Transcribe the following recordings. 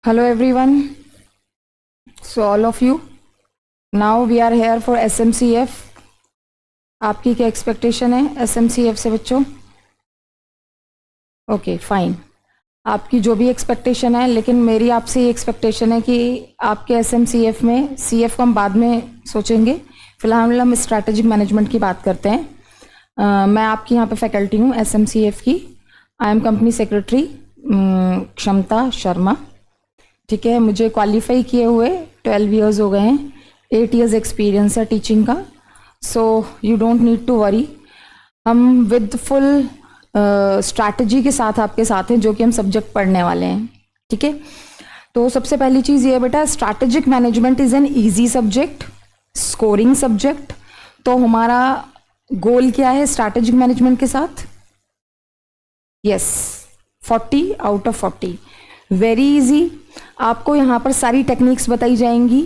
Hello everyone. So all of you, now we are here for SMCF. आपकी क्या expectation है SMCF से बच्चों? ओके फाइन, आपकी जो भी एक्सपेक्टेशन है, लेकिन मेरी आपसे ये एक्सपेक्टेशन है कि आपके SMCF में CF को हम बाद में सोचेंगे, फिलहाल हम स्ट्रैटेजिक मैनेजमेंट की बात करते हैं। मैं आपकी यहाँ पे फैकल्टी हूँ SMCF की। आई एम कंपनी सेक्रेटरी क्षमता शर्मा। ठीक है, मुझे क्वालिफाई किए हुए 12 ईयर्स हो गए हैं, 8 ईयर्स एक्सपीरियंस है टीचिंग का। So you don't need to worry, हम विद फुल स्ट्रैटेजी के साथ आपके साथ हैं, जो कि हम सब्जेक्ट पढ़ने वाले हैं। ठीक है, तो सबसे पहली चीज़ ये बेटा, strategic management is an easy subject, scoring subject. तो हमारा गोल क्या है स्ट्रैटेजिक मैनेजमेंट के साथ? Yes, 40 out of 40। Very easy. आपको यहाँ पर सारी टेक्निक्स बताई जाएंगी,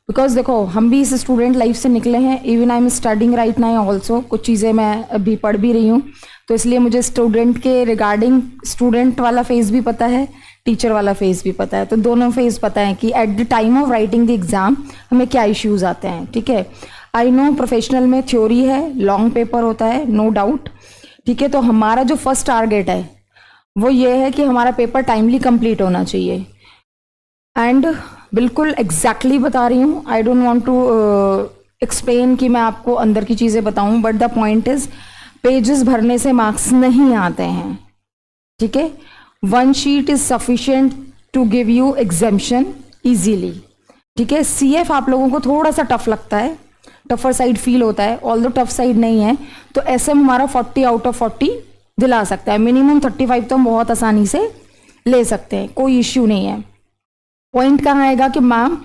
बिकॉज देखो हम भी इस स्टूडेंट लाइफ से निकले हैं। Even I am studying right now also, कुछ चीज़ें मैं अभी पढ़ भी रही हूँ, तो इसलिए मुझे स्टूडेंट के रिगार्डिंग स्टूडेंट वाला फेज भी पता है, टीचर वाला फेज भी पता है। तो दोनों फेज पता है कि at the time of writing the exam हमें क्या इश्यूज आते हैं। ठीक है, आई नो प्रोफेशनल में थ्योरी है, लॉन्ग पेपर होता है, नो डाउट। ठीक है, तो हमारा जो फर्स्ट टारगेट है वो ये है कि हमारा पेपर टाइमली कंप्लीट होना चाहिए। एंड बिल्कुल एग्जैक्टली बता रही हूँ, I don't want to explain कि मैं आपको अंदर की चीज़ें बताऊँ, but the point is pages भरने से मार्क्स नहीं आते हैं। ठीक है, 1 sheet is sufficient to give you exemption easily. ठीक है, CF आप लोगों को थोड़ा सा टफ लगता है, टफर साइड फील होता है, ऑल्दो टफ साइड नहीं है। तो SM हमारा 40 आउट ऑफ 40 दिला सकता है, मिनिमम 35 तो हम बहुत आसानी से ले सकते हैं, कोई इश्यू नहीं है। पॉइंट कहाँ आएगा कि मैम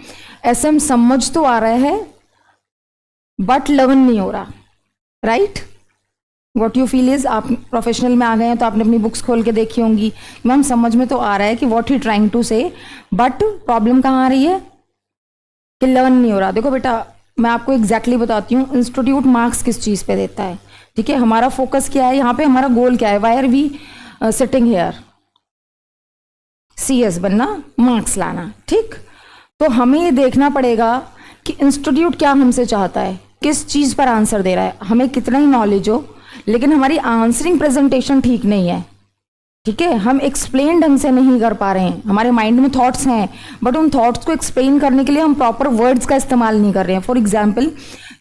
SM समझ तो आ रहा है बट लर्न नहीं हो रहा, right? What you feel is, आप प्रोफेशनल में आ गए हैं तो आपने अपनी बुक्स खोल के देखी होंगी, मैम समझ में तो आ रहा है कि व्हाट ही ट्राइंग टू से, बट प्रॉब्लम कहाँ आ रही है कि लर्न नहीं हो रहा। देखो बेटा, मैं आपको एग्जैक्टली बताती हूँ, इंस्टीट्यूट मार्क्स किस चीज़ पे देता है। ठीक है, हमारा फोकस क्या है यहाँ पे, हमारा गोल क्या है, why are we sitting here? CS बनना, मार्क्स लाना। ठीक, तो हमें ये देखना पड़ेगा कि इंस्टीट्यूट क्या हमसे चाहता है, किस चीज़ पर आंसर दे रहा है। हमें कितना ही नॉलेज हो, लेकिन हमारी आंसरिंग प्रेजेंटेशन ठीक नहीं है। ठीक है, हम एक्सप्लेन ढंग से नहीं कर पा रहे हैं, हमारे माइंड में थॉट्स हैं बट उन थॉट्स को एक्सप्लेन करने के लिए हम प्रॉपर वर्ड्स का इस्तेमाल नहीं कर रहे हैं। For example,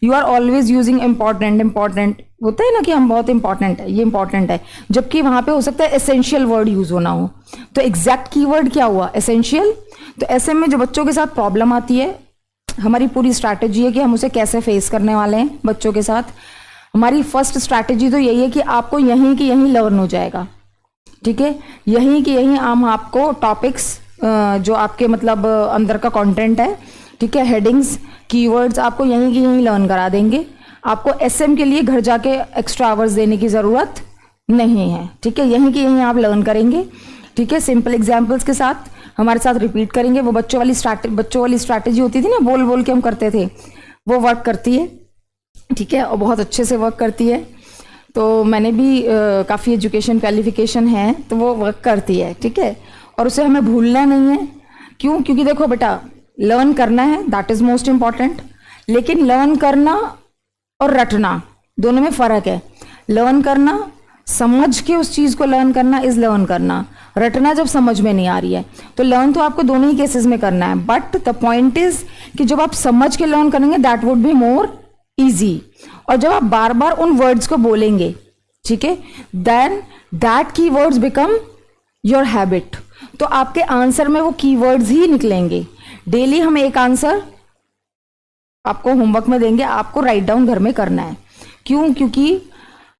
you are always using important होता है ना, कि हम बहुत इंपॉर्टेंट है, ये इंपॉर्टेंट है, जबकि वहां पे हो सकता है एसेंशियल वर्ड यूज होना हो। तो एग्जैक्ट कीवर्ड क्या हुआ? एसेंशियल। तो ऐसे में जो बच्चों के साथ प्रॉब्लम आती है, हमारी पूरी स्ट्रैटेजी है कि हम उसे कैसे फेस करने वाले हैं बच्चों के साथ। हमारी फर्स्ट स्ट्रैटेजी तो यही है कि आपको यहीं की यहीं लर्न हो जाएगा। ठीक है, यहीं की यहीं हम आपको टॉपिक्स जो आपके मतलब अंदर का कंटेंट है, ठीक है, हेडिंग्स, कीवर्ड्स आपको यहीं की यहीं लर्न करा देंगे। आपको SM के लिए घर जाके एक्स्ट्रा आवर्स देने की ज़रूरत नहीं है। ठीक है, यहीं की यहीं आप लर्न करेंगे। ठीक है, सिंपल एग्जाम्पल्स के साथ हमारे साथ रिपीट करेंगे। वो बच्चों वाली स्ट्रैटेजी होती थी ना, बोल बोल के हम करते थे, वो वर्क करती है। ठीक है, और बहुत अच्छे से वर्क करती है। तो मैंने भी काफ़ी एजुकेशन क्वालिफिकेशन है, तो वो वर्क करती है। ठीक है, और उसे हमें भूलना नहीं है। क्यों? क्योंकि देखो बेटा, लर्न करना है, दैट इज़ मोस्ट इम्पॉर्टेंट, लेकिन लर्न करना और रटना दोनों में फ़र्क है। लर्न करना, समझ के उस चीज़ को लर्न करना इज़ लर्न करना, रटना जब समझ में नहीं आ रही है। तो लर्न तो आपको दोनों ही केसेस में करना है, बट द पॉइंट इज़ कि जब आप समझ के लर्न करेंगे that would be more easy. और जब आप बार बार उन वर्ड्स को बोलेंगे, ठीक है, देन दैट की वर्ड्स बिकम योर हैबिट। तो आपके आंसर में वो कीवर्ड्स ही निकलेंगे। डेली हम एक आंसर आपको होमवर्क में देंगे, आपको राइट डाउन घर में करना है। क्यों? क्योंकि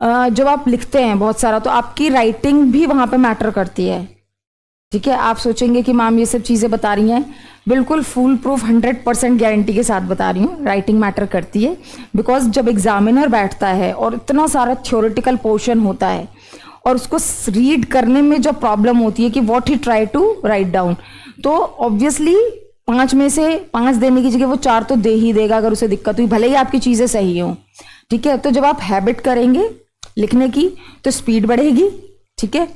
जब आप लिखते हैं बहुत सारा, तो आपकी राइटिंग भी वहां पे मैटर करती है। ठीक है, आप सोचेंगे कि मैम ये सब चीज़ें बता रही हैं, बिल्कुल फुल प्रूफ 100% गारंटी के साथ बता रही हूँ, राइटिंग मैटर करती है। बिकॉज जब एग्जामिनर बैठता है और इतना सारा थ्योरेटिकल पोर्शन होता है और उसको रीड करने में जो प्रॉब्लम होती है कि what he try to write down, तो ऑब्वियसली 5 में से 5 देने की जगह वो 4 तो दे ही देगा अगर उसे दिक्कत हुई, भले ही आपकी चीज़ें सही हों। ठीक है, तो जब आप हैबिट करेंगे लिखने की तो स्पीड बढ़ेगी। ठीक है,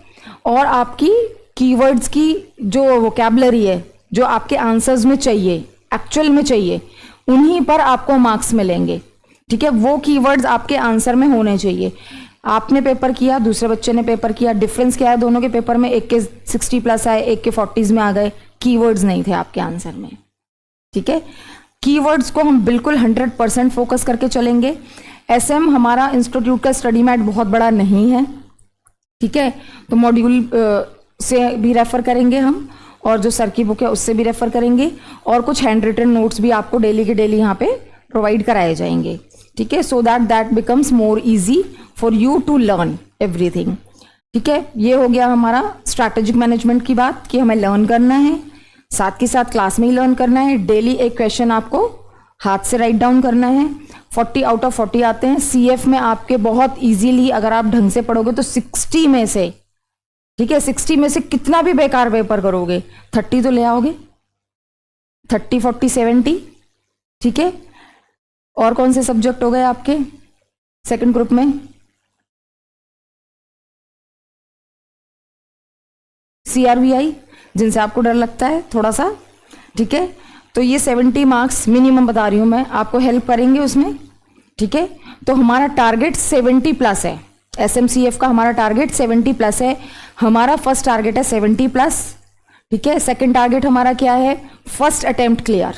और आपकी कीवर्ड्स की जो वोकैबुलरी है जो आपके आंसर्स में चाहिए, एक्चुअल में चाहिए, उन्हीं पर आपको मार्क्स मिलेंगे। ठीक है, वो कीवर्ड्स आपके आंसर में होने चाहिए। आपने पेपर किया, दूसरे बच्चे ने पेपर किया, डिफरेंस क्या है दोनों के पेपर में? एक के 60 प्लस आए, एक के 40s में आ गए, कीवर्ड्स नहीं थे आपके आंसर में। ठीक है, कीवर्ड्स को हम बिल्कुल 100% फोकस करके चलेंगे। एसएम हमारा इंस्टीट्यूट का स्टडी मैट बहुत बड़ा नहीं है। ठीक है, तो मॉड्यूल से भी रेफर करेंगे हम, और जो सर की बुक है उससे भी रेफर करेंगे, और कुछ हैंड रिटन नोट्स भी आपको डेली के डेली यहाँ पे प्रोवाइड कराए जाएंगे। ठीक है, so that becomes more easy for you to learn everything. ठीक है, ये हो गया हमारा स्ट्रैटेजिक मैनेजमेंट की बात कि हमें लर्न करना है, साथ के साथ क्लास में ही लर्न करना है। डेली एक क्वेश्चन आपको हाथ से राइट डाउन करना है। 40 आउट ऑफ 40 आते हैं। सीएफ में आपके बहुत इजीली अगर आप ढंग से पढ़ोगे तो 60 में से, ठीक है, 60 में से कितना भी बेकार पेपर करोगे 30 तो ले आओगे, 30, 40, 70। ठीक है, और कौन से सब्जेक्ट हो गए आपके सेकंड ग्रुप में? सीआरबीआई, जिनसे आपको डर लगता है थोड़ा सा। ठीक है, तो ये 70 मार्क्स मिनिमम बता रही हूं मैं, आपको हेल्प करेंगे उसमें। ठीक है, तो हमारा टारगेट 70 प्लस है। एसएमसीएफ का हमारा टारगेट 70 प्लस है। हमारा फर्स्ट टारगेट है 70 प्लस। ठीक है, सेकंड टारगेट हमारा क्या है? First attempt clear.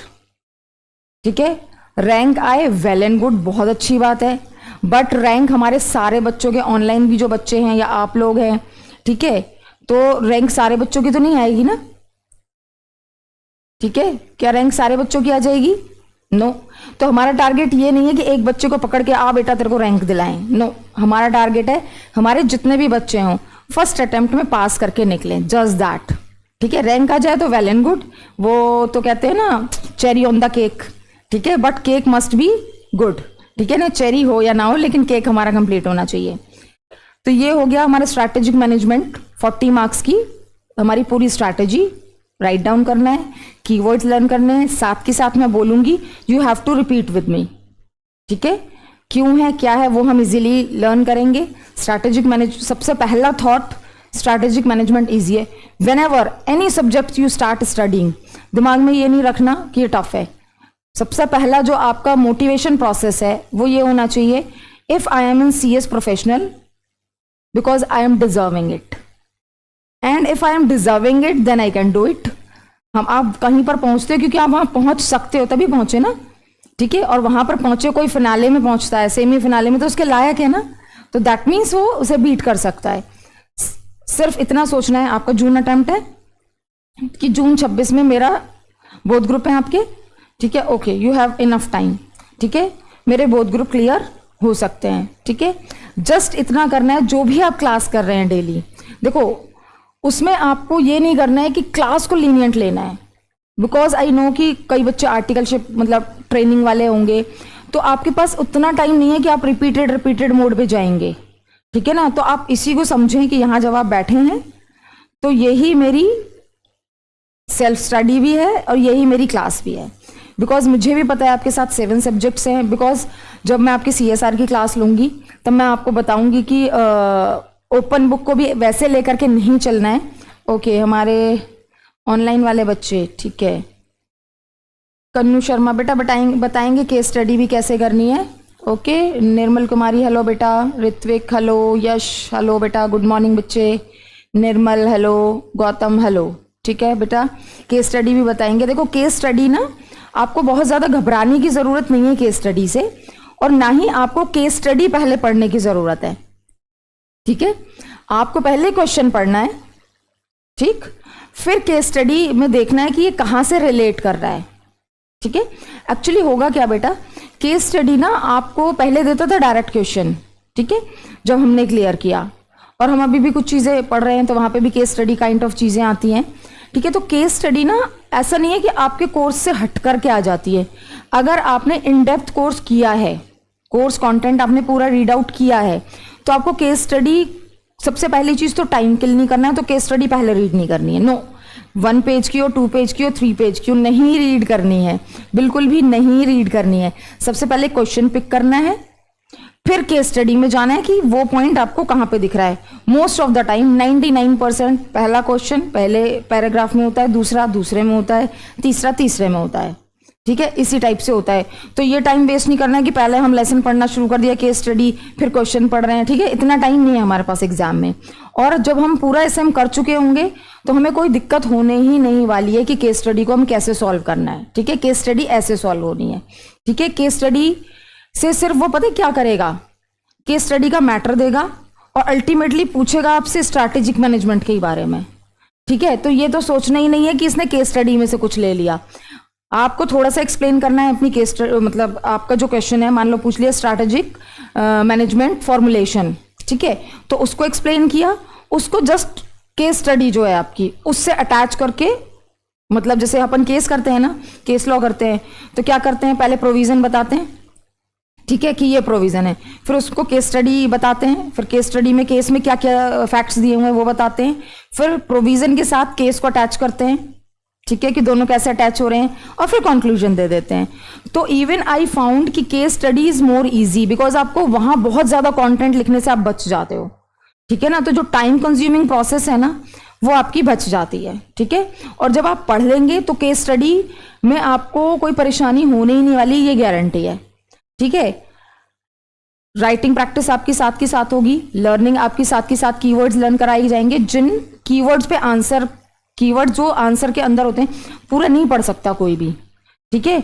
ठीक है, रैंक आए वेल एंड गुड, बहुत अच्छी बात है, बट रैंक हमारे सारे बच्चों के, ऑनलाइन भी जो बच्चे हैं या आप लोग हैं, ठीक है, तो रैंक सारे बच्चों की तो नहीं आएगी ना। ठीक है, क्या रैंक सारे बच्चों की आ जाएगी? नो। तो हमारा टारगेट ये नहीं है कि एक बच्चे को पकड़ के आ बेटा तेरे को रैंक दिलाएं, नो। हमारा टारगेट है हमारे जितने भी बच्चे हों फर्स्ट अटेम्प्ट में पास करके निकलें, जस्ट दैट। ठीक है, रैंक आ जाए तो वेल एंड गुड, वो तो कहते हैं ना चेरी ऑन द केक। ठीक है, but cake must be good. ठीक है ना, चेरी हो या ना हो लेकिन केक हमारा कंप्लीट होना चाहिए। तो ये हो गया हमारा स्ट्रैटेजिक मैनेजमेंट। 40 मार्क्स की हमारी पूरी स्ट्रैटेजी राइट डाउन करना है, कीवर्ड्स लर्न करने हैं, साथ के साथ मैं बोलूंगी you have to repeat with me. ठीक है, क्यों है क्या है वो हम इजीली लर्न करेंगे। स्ट्रैटेजिक मैनेज, सबसे पहला थॉट स्ट्रैटेजिक मैनेजमेंट इजी है। Whenever any subject you start studying, दिमाग में ये नहीं रखना कि ये टफ है। सबसे पहला जो आपका मोटिवेशन प्रोसेस है वो ये होना चाहिए, if I am in CS professional because I am deserving it, and if I am deserving it then I can do it. हम आप कहीं पर पहुंचते हो क्योंकि आप वहां पहुंच सकते हो तभी पहुंचे ना। ठीक है, और वहां पर पहुंचे, कोई फिनाले में पहुंचता है, सेमी फिनाले में, तो उसके लायक है ना, तो दैट मीन्स वो उसे बीट कर सकता है। सिर्फ इतना सोचना है। आपका जून अटेम्प्ट है कि जून 26 में मेरा बोथ ग्रुप है आपके। ठीक है, okay, you have enough time. ठीक है, मेरे बोथ ग्रुप क्लियर हो सकते हैं। ठीक है, जस्ट इतना करना है। जो भी आप क्लास कर रहे हैं डेली, देखो उसमें आपको ये नहीं करना है कि क्लास को लीनियंट लेना है, बिकॉज आई नो कि कई बच्चे आर्टिकलशिप मतलब ट्रेनिंग वाले होंगे, तो आपके पास उतना टाइम नहीं है कि आप रिपीटेड मोड पे जाएंगे। ठीक है ना, तो आप इसी को समझें कि यहां जब आप बैठे हैं तो यही मेरी सेल्फ स्टडी भी है और यही मेरी क्लास भी है। बिकॉज मुझे भी पता है आपके साथ 7 सब्जेक्ट्स हैं। बिकॉज जब मैं आपकी CSR की क्लास लूंगी तब मैं आपको बताऊंगी कि ओपन बुक को भी वैसे लेकर के नहीं चलना है। ओके, हमारे ऑनलाइन वाले बच्चे, ठीक है, कन्नू शर्मा बेटा बताएंगे केस स्टडी भी कैसे करनी है। ओके, निर्मल कुमारी हेलो बेटा, ऋत्विक हेलो, यश हेलो बेटा, गुड मॉर्निंग बच्चे, निर्मल हेलो, गौतम हेलो। ठीक है बेटा, केस स्टडी भी बताएंगे। देखो केस स्टडी ना, आपको बहुत ज़्यादा घबराने की ज़रूरत नहीं है केस स्टडी से, और ना ही आपको केस स्टडी पहले पढ़ने की ज़रूरत है। ठीक है, आपको पहले क्वेश्चन पढ़ना है, ठीक, फिर केस स्टडी में देखना है कि ये कहाँ से रिलेट कर रहा है। ठीक है, एक्चुअली होगा क्या बेटा, केस स्टडी ना आपको पहले देता था डायरेक्ट क्वेश्चन। ठीक है, जब हमने क्लियर किया, और हम अभी भी कुछ चीज़ें पढ़ रहे हैं तो वहाँ पे भी केस स्टडी काइंड ऑफ चीज़ें आती हैं। ठीक है, तो केस स्टडी ना ऐसा नहीं है कि आपके कोर्स से हट करके आ जाती है। अगर आपने इन डेप्थ कोर्स किया है, कोर्स कंटेंट आपने पूरा रीड आउट किया है, तो आपको केस स्टडी, सबसे पहली चीज़ तो टाइम किल नहीं करना है, तो केस स्टडी पहले रीड नहीं करनी है। नो, 1 पेज की हो, 2 पेज की हो, 3 पेज की हो, नहीं रीड करनी है, बिल्कुल भी नहीं रीड करनी है। सबसे पहले क्वेश्चन पिक करना है, फिर केस स्टडी में जाना है कि वो पॉइंट आपको कहाँ पे दिख रहा है। मोस्ट ऑफ द टाइम 99% पहला क्वेश्चन पहले पैराग्राफ में होता है, दूसरा दूसरे में होता है, तीसरा तीसरे में होता है, ठीक है, इसी टाइप से होता है। तो ये टाइम वेस्ट नहीं करना है कि पहले हम लेसन पढ़ना शुरू कर दिया, केस स्टडी, फिर क्वेश्चन पढ़ रहे हैं, ठीक है, इतना टाइम नहीं है हमारे पास एग्जाम में। और जब हम पूरा एसएम कर चुके होंगे तो हमें कोई दिक्कत होने ही नहीं वाली है कि केस स्टडी को हम कैसे सॉल्व करना है, ठीक है, केस स्टडी ऐसे सॉल्व होनी है, ठीक है। केस स्टडी से सिर्फ वो पता है क्या करेगा, केस स्टडी का मैटर देगा और अल्टीमेटली पूछेगा आपसे स्ट्रैटेजिक मैनेजमेंट के बारे में, ठीक है। तो ये तो सोचना ही नहीं है कि इसने केस स्टडी में से कुछ ले लिया, आपको थोड़ा सा एक्सप्लेन करना है अपनी केस, मतलब आपका जो क्वेश्चन है मान लो पूछ लिया स्ट्रैटेजिक मैनेजमेंट फॉर्मुलेशन, ठीक है, तो उसको एक्सप्लेन किया, उसको जस्ट केस स्टडी जो है आपकी उससे अटैच करके, मतलब जैसे अपन केस करते हैं ना, केस लॉ करते हैं, तो क्या करते हैं, पहले प्रोविजन बताते हैं, ठीक है, कि ये प्रोविजन है, फिर उसको केस स्टडी बताते हैं, फिर केस स्टडी में केस में क्या क्या फैक्ट्स दिए हुए हैं वो बताते हैं, फिर प्रोविजन के साथ केस को अटैच करते हैं, ठीक है, कि दोनों कैसे अटैच हो रहे हैं, और फिर कंक्लूजन दे देते हैं। तो इवन आई फाउंड कि case study is more easy because आपको वहां बहुत ज्यादा कंटेंट लिखने से आप बच जाते हो, ठीक है ना। तो जो टाइम कंज्यूमिंग प्रोसेस है ना वो आपकी बच जाती है, ठीक है। और जब आप पढ़ लेंगे तो केस स्टडी में आपको कोई परेशानी होने ही नहीं वाली, ये गारंटी है, ठीक है। राइटिंग प्रैक्टिस आपकी साथ की साथ होगी, लर्निंग आपकी साथ की साथ कीवर्ड्स लर्न कराई जाएंगे, जिन कीवर्ड्स पे आंसर, कीवर्ड जो आंसर के अंदर होते हैं पूरा नहीं पढ़ सकता कोई भी, ठीक है।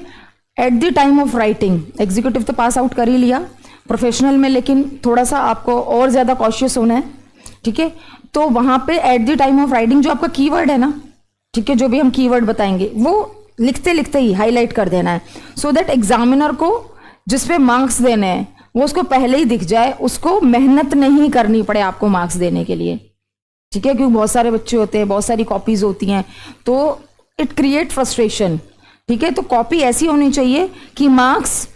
At the time of writing executive तो पास आउट कर ही लिया, प्रोफेशनल में लेकिन थोड़ा सा आपको और ज्यादा कॉशियस होना है, ठीक है। तो वहां पे at the time of writing जो आपका कीवर्ड है ना, ठीक है, जो भी हम कीवर्ड बताएंगे वो लिखते लिखते ही हाईलाइट कर देना है, सो दैट एग्जामिनर को जिसपे मार्क्स देने हैं वो उसको पहले ही दिख जाए, उसको मेहनत नहीं करनी पड़े आपको मार्क्स देने के लिए, ठीक है, क्योंकि बहुत सारे बच्चे होते हैं, बहुत सारी कॉपीज होती हैं, तो इट क्रिएट फ्रस्ट्रेशन, ठीक है। तो कॉपी ऐसी होनी चाहिए कि मार्क्स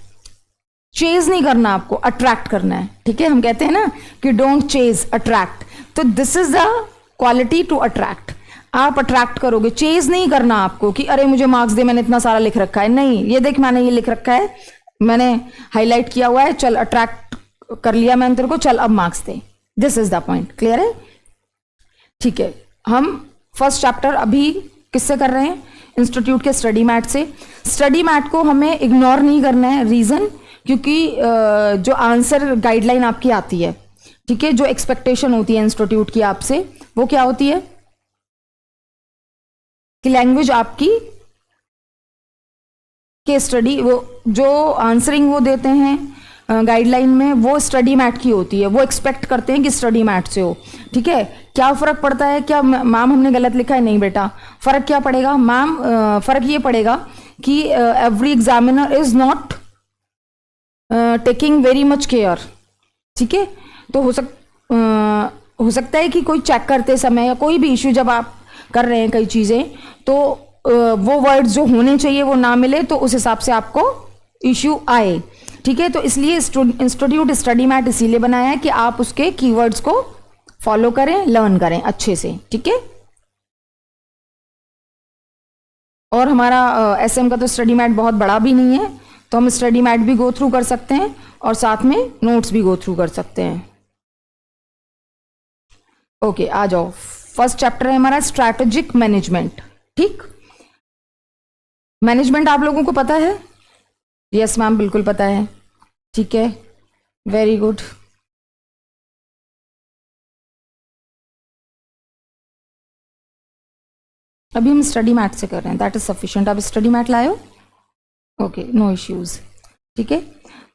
चेज नहीं करना, आपको अट्रैक्ट करना है, ठीक है। हम कहते हैं ना कि डोंट चेज अट्रैक्ट, तो this is the quality to attract, आप अट्रैक्ट करोगे, चेज नहीं करना आपको कि अरे मुझे मार्क्स दे, मैंने इतना सारा लिख रखा है, नहीं, ये देख मैंने ये लिख रखा है, मैंने हाईलाइट किया हुआ है, चल अट्रैक्ट कर लिया मैंने तेरे को, चल अब marks they, this is the point, clear है, ठीक है। हम फर्स्ट चैप्टर अभी किससे कर रहे हैं, इंस्टीट्यूट के स्टडी मैट से। स्टडी मैट को हमें इग्नोर नहीं करना है, रीजन क्योंकि जो आंसर गाइडलाइन आपकी आती है, ठीक है, जो एक्सपेक्टेशन होती है इंस्टीट्यूट की आपसे, वो क्या होती है कि लैंग्वेज आपकी केस स्टडी, वो जो आंसरिंग वो देते हैं गाइडलाइन में, वो स्टडी मैट की होती है, वो एक्सपेक्ट करते हैं कि स्टडी मैट से हो, ठीक है। क्या फर्क पड़ता है, क्या मैम हमने गलत लिखा है, नहीं बेटा, फर्क क्या पड़ेगा मैम, फर्क ये पड़ेगा कि every examiner is not taking very much care, ठीक है। तो हो सकता है कि कोई चेक करते समय या कोई भी इश्यू जब आप कर रहे हैं कई चीजें, तो वो वर्ड्स जो होने चाहिए वो ना मिले, तो उस हिसाब से आपको इश्यू आए, ठीक है। तो इसलिए इंस्टीट्यूट स्टडी मैट इसीलिए बनाया है कि आप उसके कीवर्ड्स को फॉलो करें, लर्न करें अच्छे से, ठीक है। और हमारा एसएम का तो स्टडी मैट बहुत बड़ा भी नहीं है, तो हम स्टडी मैट भी गो थ्रू कर सकते हैं और साथ में नोट्स भी गो थ्रू कर सकते हैं। ओके, आ जाओ, फर्स्ट चैप्टर है हमारा स्ट्रैटेजिक मैनेजमेंट, ठीक। मैनेजमेंट आप लोगों को पता है? यस मैम, बिल्कुल पता है, ठीक है, वेरी गुड। अभी हम स्टडी मैट से कर रहे हैं, दैट इज सफिशिएंट। आप स्टडी मैट लाए हो? ओके, नो इश्यूज, ठीक है।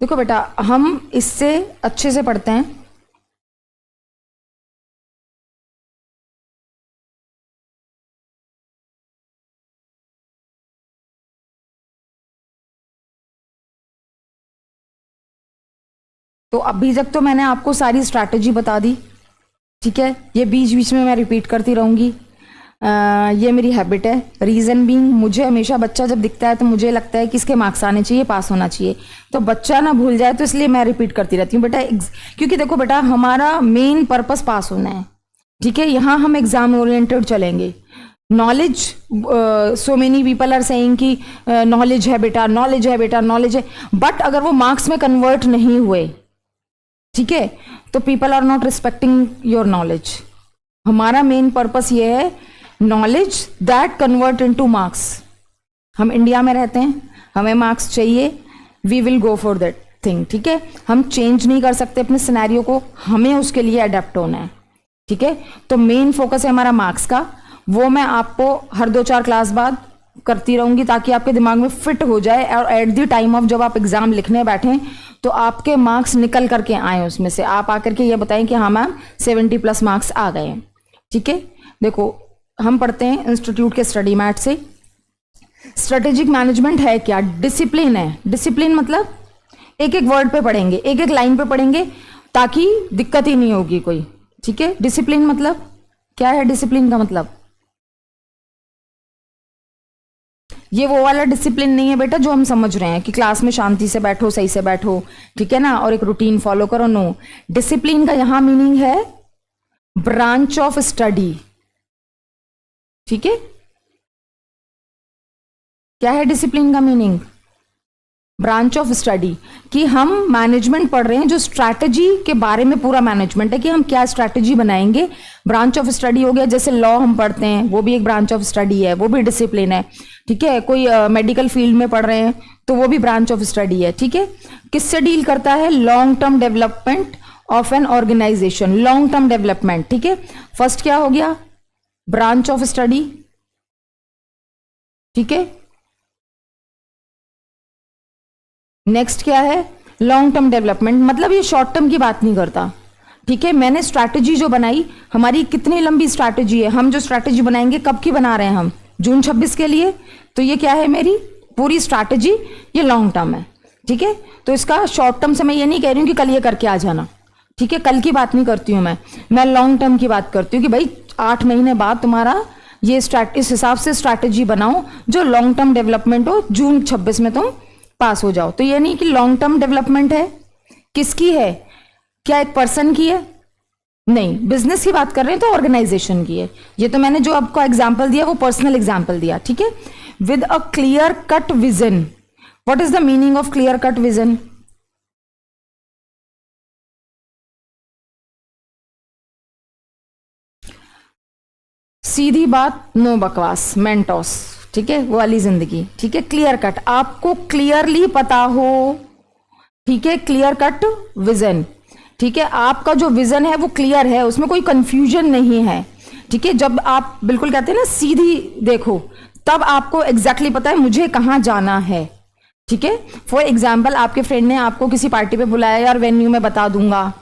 देखो बेटा, हम इससे अच्छे से पढ़ते हैं, तो अभी तक तो मैंने आपको सारी स्ट्रैटेजी बता दी, ठीक है। ये बीच बीच में मैं रिपीट करती रहूंगी, ये मेरी हैबिट है। रीज़न बीइंग, मुझे हमेशा बच्चा जब दिखता है तो मुझे लगता है कि इसके मार्क्स आने चाहिए, पास होना चाहिए, तो बच्चा ना भूल जाए, तो इसलिए मैं रिपीट करती रहती हूँ बेटा। क्योंकि देखो बेटा, हमारा मेन पर्पस पास होना है, ठीक है। यहाँ हम एग्जाम ओरिएंटेड चलेंगे। Knowledge, so many people are saying कि नॉलेज है बेटा, नॉलेज है बेटा, नॉलेज है, बट अगर वो मार्क्स में कन्वर्ट नहीं हुए, ठीक है, तो people are not respecting your knowledge. हमारा मेन पर्पस ये है knowledge that convert into marks. हम इंडिया में रहते हैं, हमें मार्क्स चाहिए, we will go for that thing. ठीक है, हम चेंज नहीं कर सकते अपने सिनेरियो को, हमें उसके लिए अडेप्ट होना है। ठीक है, तो मेन फोकस है हमारा मार्क्स का, वो मैं आपको हर 2-4 क्लास बाद करती रहूंगी ताकि आपके दिमाग में फिट हो जाए, और एट द टाइम ऑफ जब आप एग्जाम लिखने बैठें तो आपके मार्क्स निकल करके आए, उसमें से आप आकर के ये बताएं कि हाँ मैम 70+ मार्क्स आ गए हैं। ठीक है, देखो हम पढ़ते हैं इंस्टीट्यूट के स्टडी मैट से। स्ट्रेटेजिक मैनेजमेंट है क्या? डिसिप्लिन है। डिसिप्लिन मतलब एक एक वर्ड पे पढ़ेंगे, एक एक लाइन पे पढ़ेंगे ताकि दिक्कत ही नहीं होगी कोई। ठीक है, डिसिप्लिन मतलब क्या है? डिसिप्लिन का मतलब ये वो वाला डिसिप्लिन नहीं है बेटा जो हम समझ रहे हैं कि क्लास में शांति से बैठो, सही से बैठो, ठीक है ना, और एक रूटीन फॉलो करो। नो, डिसिप्लिन का यहां मीनिंग है ब्रांच ऑफ स्टडी। ठीक है, क्या है डिसिप्लिन का मीनिंग? ब्रांच ऑफ स्टडी, कि हम मैनेजमेंट पढ़ रहे हैं जो स्ट्रैटेजी के बारे में पूरा मैनेजमेंट है कि हम क्या स्ट्रैटेजी बनाएंगे। ब्रांच ऑफ स्टडी हो गया, जैसे लॉ हम पढ़ते हैं वो भी एक ब्रांच ऑफ स्टडी है, वो भी डिसिप्लिन है। ठीक है, कोई मेडिकल फील्ड में पढ़ रहे हैं तो वो भी ब्रांच ऑफ स्टडी है। ठीक है, किससे डील करता है? Long term development of an organisation, long term development. ठीक है, फर्स्ट क्या हो गया? Branch of study. ठीक है, नेक्स्ट क्या है? लॉन्ग टर्म डेवलपमेंट, मतलब ये शॉर्ट टर्म की बात नहीं करता। ठीक है, मैंने स्ट्रैटेजी जो बनाई, हमारी कितनी लंबी स्ट्रैटेजी है, हम जो स्ट्रैटेजी बनाएंगे कब की बना रहे हैं हम? जून 26 के लिए। तो ये क्या है? मेरी पूरी स्ट्रैटेजी ये लॉन्ग टर्म है। ठीक है, तो इसका शॉर्ट टर्म से मैं ये नहीं कह रही हूँ कि कल ये करके आ जाना। ठीक है, कल की बात नहीं करती हूँ मैं लॉन्ग टर्म की बात करती हूँ कि भाई 8 महीने बाद तुम्हारा ये इस हिसाब से स्ट्रैटेजी बनाओ जो लॉन्ग टर्म डेवलपमेंट हो, जून 26 में तुम पास हो जाओ। तो ये नहीं कि लॉन्ग टर्म डेवलपमेंट है, किसकी है? क्या एक पर्सन की है? नहीं, बिजनेस की बात कर रहे हैं तो ऑर्गेनाइजेशन की है। ये तो मैंने जो आपको एग्जांपल दिया वो पर्सनल एग्जांपल दिया। ठीक है, with a clear cut vision. What is the meaning of clear cut vision? सीधी बात, नो बकवास, मेंटोस। ठीक है, वो वाली जिंदगी। ठीक है, क्लियर कट, आपको क्लियरली पता हो। ठीक है, क्लियर कट विजन। ठीक है, आपका जो विजन है वो क्लियर है, उसमें कोई कंफ्यूजन नहीं है। ठीक है, जब आप बिल्कुल कहते हैं ना सीधी देखो, तब आपको एग्जैक्टली पता है मुझे कहाँ जाना है। ठीक है, फॉर एग्जाम्पल आपके फ्रेंड ने आपको किसी पार्टी पे बुलाया, यार वेन्यू में बता दूंगा।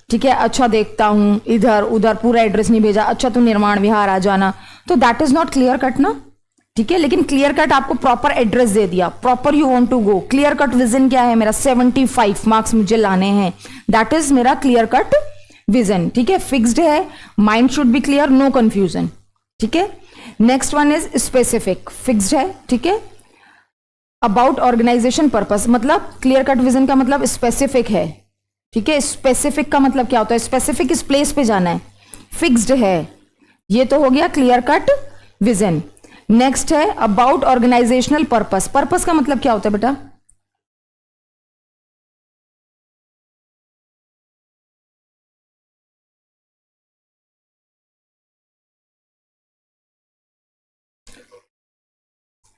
ठीक है, अच्छा देखता हूं, इधर उधर पूरा एड्रेस नहीं भेजा, अच्छा तू निर्माण विहार आ जाना, तो that is not clear cut ना। ठीक है, लेकिन क्लियर कट आपको प्रॉपर एड्रेस दे दिया, proper you want to go. Clear cut vision क्या है? मेरा 75 मार्क्स मुझे लाने हैं, दैट इज मेरा क्लियर कट विजन। ठीक है, फिक्स्ड है, mind should be clear, no confusion. ठीक है, next one is specific, fixed है। ठीक है, अबाउट ऑर्गेनाइजेशन पर्पस, मतलब क्लियर कट विजन का मतलब स्पेसिफिक है। ठीक है, स्पेसिफिक का मतलब क्या होता है? स्पेसिफिक इस प्लेस पे जाना है, फिक्स्ड है। ये तो हो गया क्लियर कट विजन। नेक्स्ट है अबाउट ऑर्गेनाइजेशनल पर्पस। पर्पस का मतलब क्या होता है बेटा?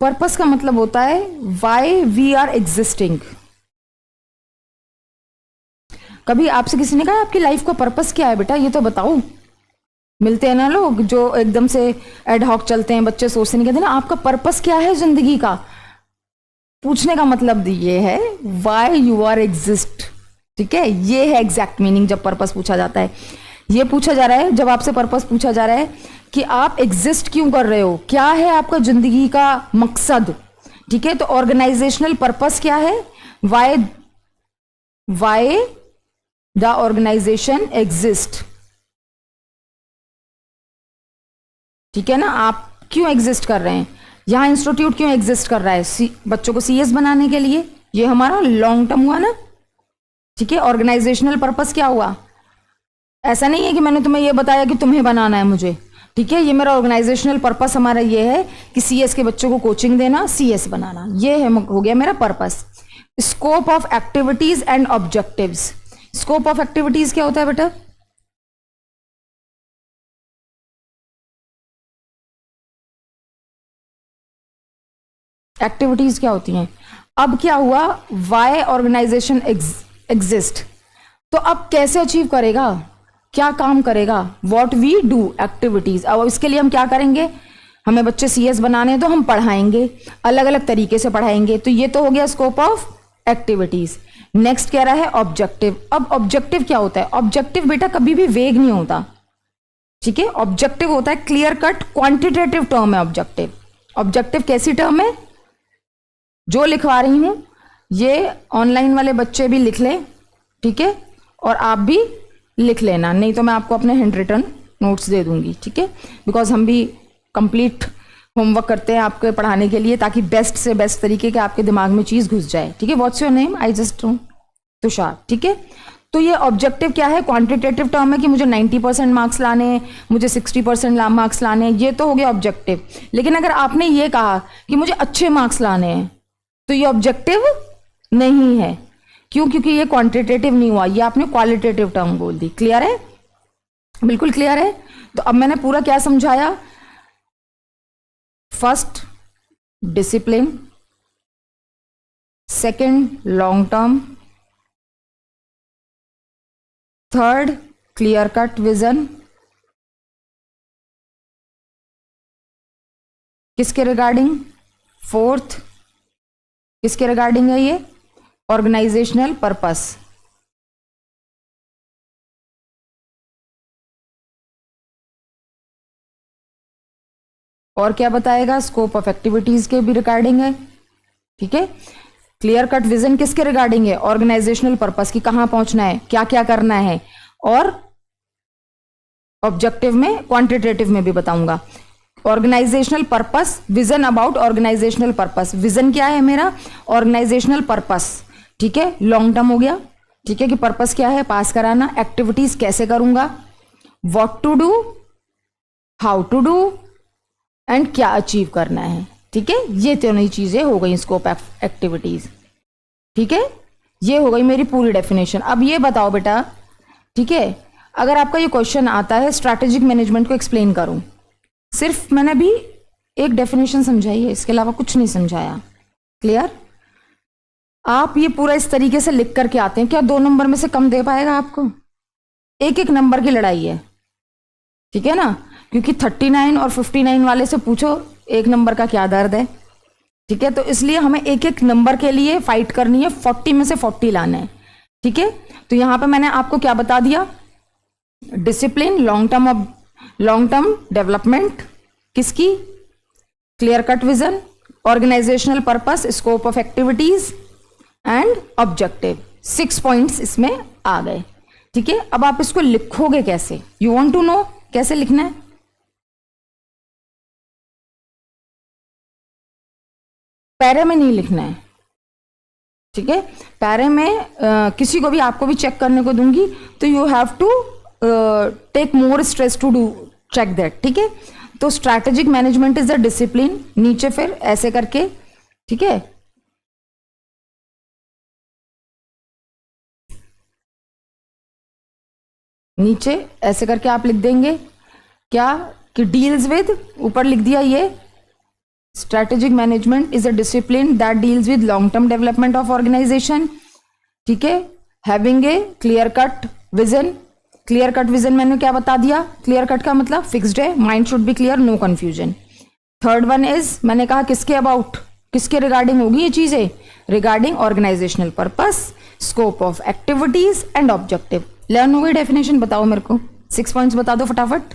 पर्पस का मतलब होता है वाई वी आर एग्जिस्टिंग। कभी आपसे किसी ने कहा आपकी लाइफ का पर्पस क्या है बेटा, ये तो बताओ? मिलते हैं ना लोग जो एकदम से एड हॉक चलते हैं, बच्चे सोचते नहीं, कहते ना आपका पर्पस क्या है जिंदगी का। पूछने का मतलब ये है वाई यू आर एग्जिस्ट। ठीक है, ये है एग्जैक्ट मीनिंग जब पर्पस पूछा जाता है। ये पूछा जा रहा है, जब आपसे पर्पस पूछा जा रहा है कि आप एग्जिस्ट क्यों कर रहे हो, क्या है आपका जिंदगी का मकसद। ठीक है, तो ऑर्गेनाइजेशनल पर्पस क्या है? Why the organisation exist. ठीक है ना, आप क्यों एग्जिस्ट कर रहे हैं, यहां इंस्टीट्यूट क्यों एग्जिस्ट कर रहा है? बच्चों को सीएस बनाने के लिए, ये हमारा लॉन्ग टर्म हुआ ना। ठीक है, ऑर्गेनाइजेशनल पर्पस क्या हुआ? ऐसा नहीं है कि मैंने तुम्हें ये बताया कि तुम्हें बनाना है मुझे। ठीक है, ये मेरा ऑर्गेनाइजेशनल पर्पस हमारा ये है कि सीएस के बच्चों को कोचिंग देना, सीएस बनाना, ये है हो गया मेरा purpose. Scope of activities and objectives, scope of activities क्या होता है बेटा? एक्टिविटीज क्या होती हैं? अब क्या हुआ, वाई ऑर्गेनाइजेशन एग्जिस्ट, तो अब कैसे अचीव करेगा, क्या काम करेगा? What we do activities. अब इसके लिए हम क्या करेंगे, हमें बच्चे सीएस बनाने हैं तो हम पढ़ाएंगे, अलग अलग तरीके से पढ़ाएंगे। तो ये तो हो गया स्कोप ऑफ एक्टिविटीज। नेक्स्ट कह रहा है ऑब्जेक्टिव। अब ऑब्जेक्टिव क्या होता है? ऑब्जेक्टिव बेटा कभी भी वेग नहीं होता, ठीक है। ऑब्जेक्टिव होता है क्लियर कट क्वांटिटेटिव टर्म है ऑब्जेक्टिव। ऑब्जेक्टिव कैसी टर्म है? जो लिखवा रही हूं ये ऑनलाइन वाले बच्चे भी लिख लें, ठीक है, और आप भी लिख लेना, नहीं तो मैं आपको अपने हैंड रिटन नोट्स दे दूंगी, ठीक है। बिकॉज हम भी कंप्लीट होमवर्क करते हैं आपके पढ़ाने के लिए, ताकि बेस्ट से बेस्ट तरीके के आपके दिमाग में चीज घुस जाए, ठीक है। What's your name? I just Tushar, ठीक है। तो ये ऑब्जेक्टिव क्या है? क्वांटिटेटिव टर्म है कि मुझे 90% मार्क्स लाने हैं, मुझे 60% मार्क्स लाने हैं, ये तो हो गया ऑब्जेक्टिव। लेकिन अगर आपने ये कहा कि मुझे अच्छे मार्क्स लाने हैं, तो ये ऑब्जेक्टिव नहीं है। क्यों? क्योंकि ये क्वांटिटेटिव नहीं हुआ, ये आपने क्वालिटेटिव टर्म बोल दी। क्लियर है? बिल्कुल क्लियर है। तो अब मैंने पूरा क्या समझाया? First discipline, second long term, third clear cut vision, किसके रिगार्डिंग? फोर्थ किसके रिगार्डिंग है ये? Organisational purpose. और क्या बताएगा? स्कोप ऑफ एक्टिविटीज के भी रिगार्डिंग है, ठीक है। क्लियर कट विजन किसके रिगार्डिंग है? ऑर्गेनाइजेशनल पर्पस की, कहां पहुंचना है, क्या क्या करना है। और ऑब्जेक्टिव में, क्वांटिटेटिव में भी बताऊंगा। Organizational purpose, vision about organizational purpose. Vision क्या है मेरा? ऑर्गेनाइजेशनल पर्पस, ठीक है। लॉन्ग टर्म हो गया, ठीक है, कि पर्पस क्या है? पास कराना। एक्टिविटीज कैसे करूंगा, what to do, how to do, and क्या अचीव करना है, ठीक है। ये तीनों ही चीजें हो गई स्कोप ऑफ एक्टिविटीज, ठीक है। ये हो गई मेरी पूरी डेफिनेशन। अब ये बताओ बेटा, ठीक है, अगर आपका ये क्वेश्चन आता है स्ट्रैटेजिक मैनेजमेंट को एक्सप्लेन करूं, सिर्फ मैंने भी एक डेफिनेशन समझाई है, इसके अलावा कुछ नहीं समझाया। क्लियर? आप ये पूरा इस तरीके से लिख करके आते हैं, क्या 2 नंबर में से कम दे पाएगा आपको? एक एक नंबर की लड़ाई है, ठीक है ना। क्योंकि 39 और 59 वाले से पूछो एक नंबर का क्या दर्द है, ठीक है। तो इसलिए हमें एक एक नंबर के लिए फाइट करनी है, 40 में से 40 लाना है, ठीक है। तो यहां पे मैंने आपको क्या बता दिया? डिसिप्लिन, लॉन्ग टर्म डेवलपमेंट किसकी? Clear cut vision, organizational purpose, scope of activities and objective. 6 points इसमें आ गए, ठीक है। अब आप इसको लिखोगे कैसे? यू वांट टू नो कैसे लिखना है? पैरे में नहीं लिखना है, ठीक है। पैरे में किसी को भी, आपको भी चेक करने को दूंगी, तो you have to take more stress to do check that, ठीक है। तो strategic management is the discipline, नीचे फिर ऐसे करके, ठीक है, नीचे ऐसे करके आप लिख देंगे क्या कि डील्स विद, ऊपर लिख दिया ये strategic management is a discipline that deals with long term development of organization, ठीक है। Having a clear cut vision. Clear cut vision मैंने क्या बता दिया? क्लियर कट का मतलब फिक्स्ड है, mind should be clear, no confusion. Third one is, मैंने कहा किसके अबाउट, किसके रिगार्डिंग होगी ये चीजें? Regarding organizational purpose, scope of activities and objective. Learn हो गई डेफिनेशन? बताओ मेरे को, 6 पॉइंट्स बता दो फटाफट।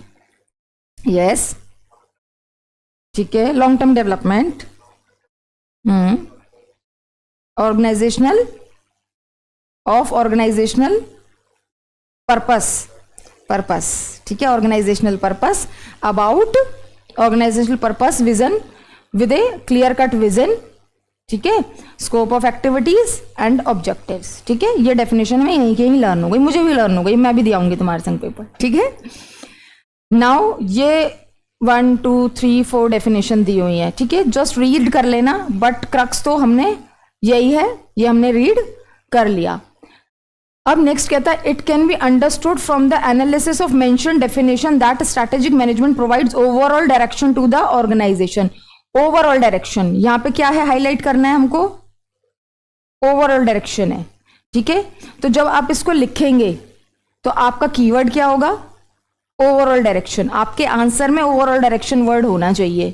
यस, ठीक है। Long term development, organizational purpose, ठीक है। Organizational purpose, about organizational purpose, vision with a clear cut vision, ठीक है। Scope of activities and objectives, ठीक है। ये डेफिनेशन में यहीं के ही लर्न हो गई, मुझे भी लर्न हो गई, मैं भी दिखाऊंगी तुम्हारे संग पेपर, ठीक है। नाउ ये 1 2 3 4 डेफिनेशन दी हुई है, ठीक है। जस्ट रीड कर लेना, बट क्रक्स तो हमने यही है, ये हमने रीड कर लिया। अब नेक्स्ट कहता है it can be understood from the analysis of mention definition that strategic management provides overall direction to the organization. Overall direction यहां पे क्या है, हाईलाइट करना है हमको, ओवरऑल डायरेक्शन है, ठीक है। तो जब आप इसको लिखेंगे तो आपका कीवर्ड क्या होगा, ओवरऑल डायरेक्शन। आपके आंसर में ओवरऑल डायरेक्शन वर्ड होना चाहिए,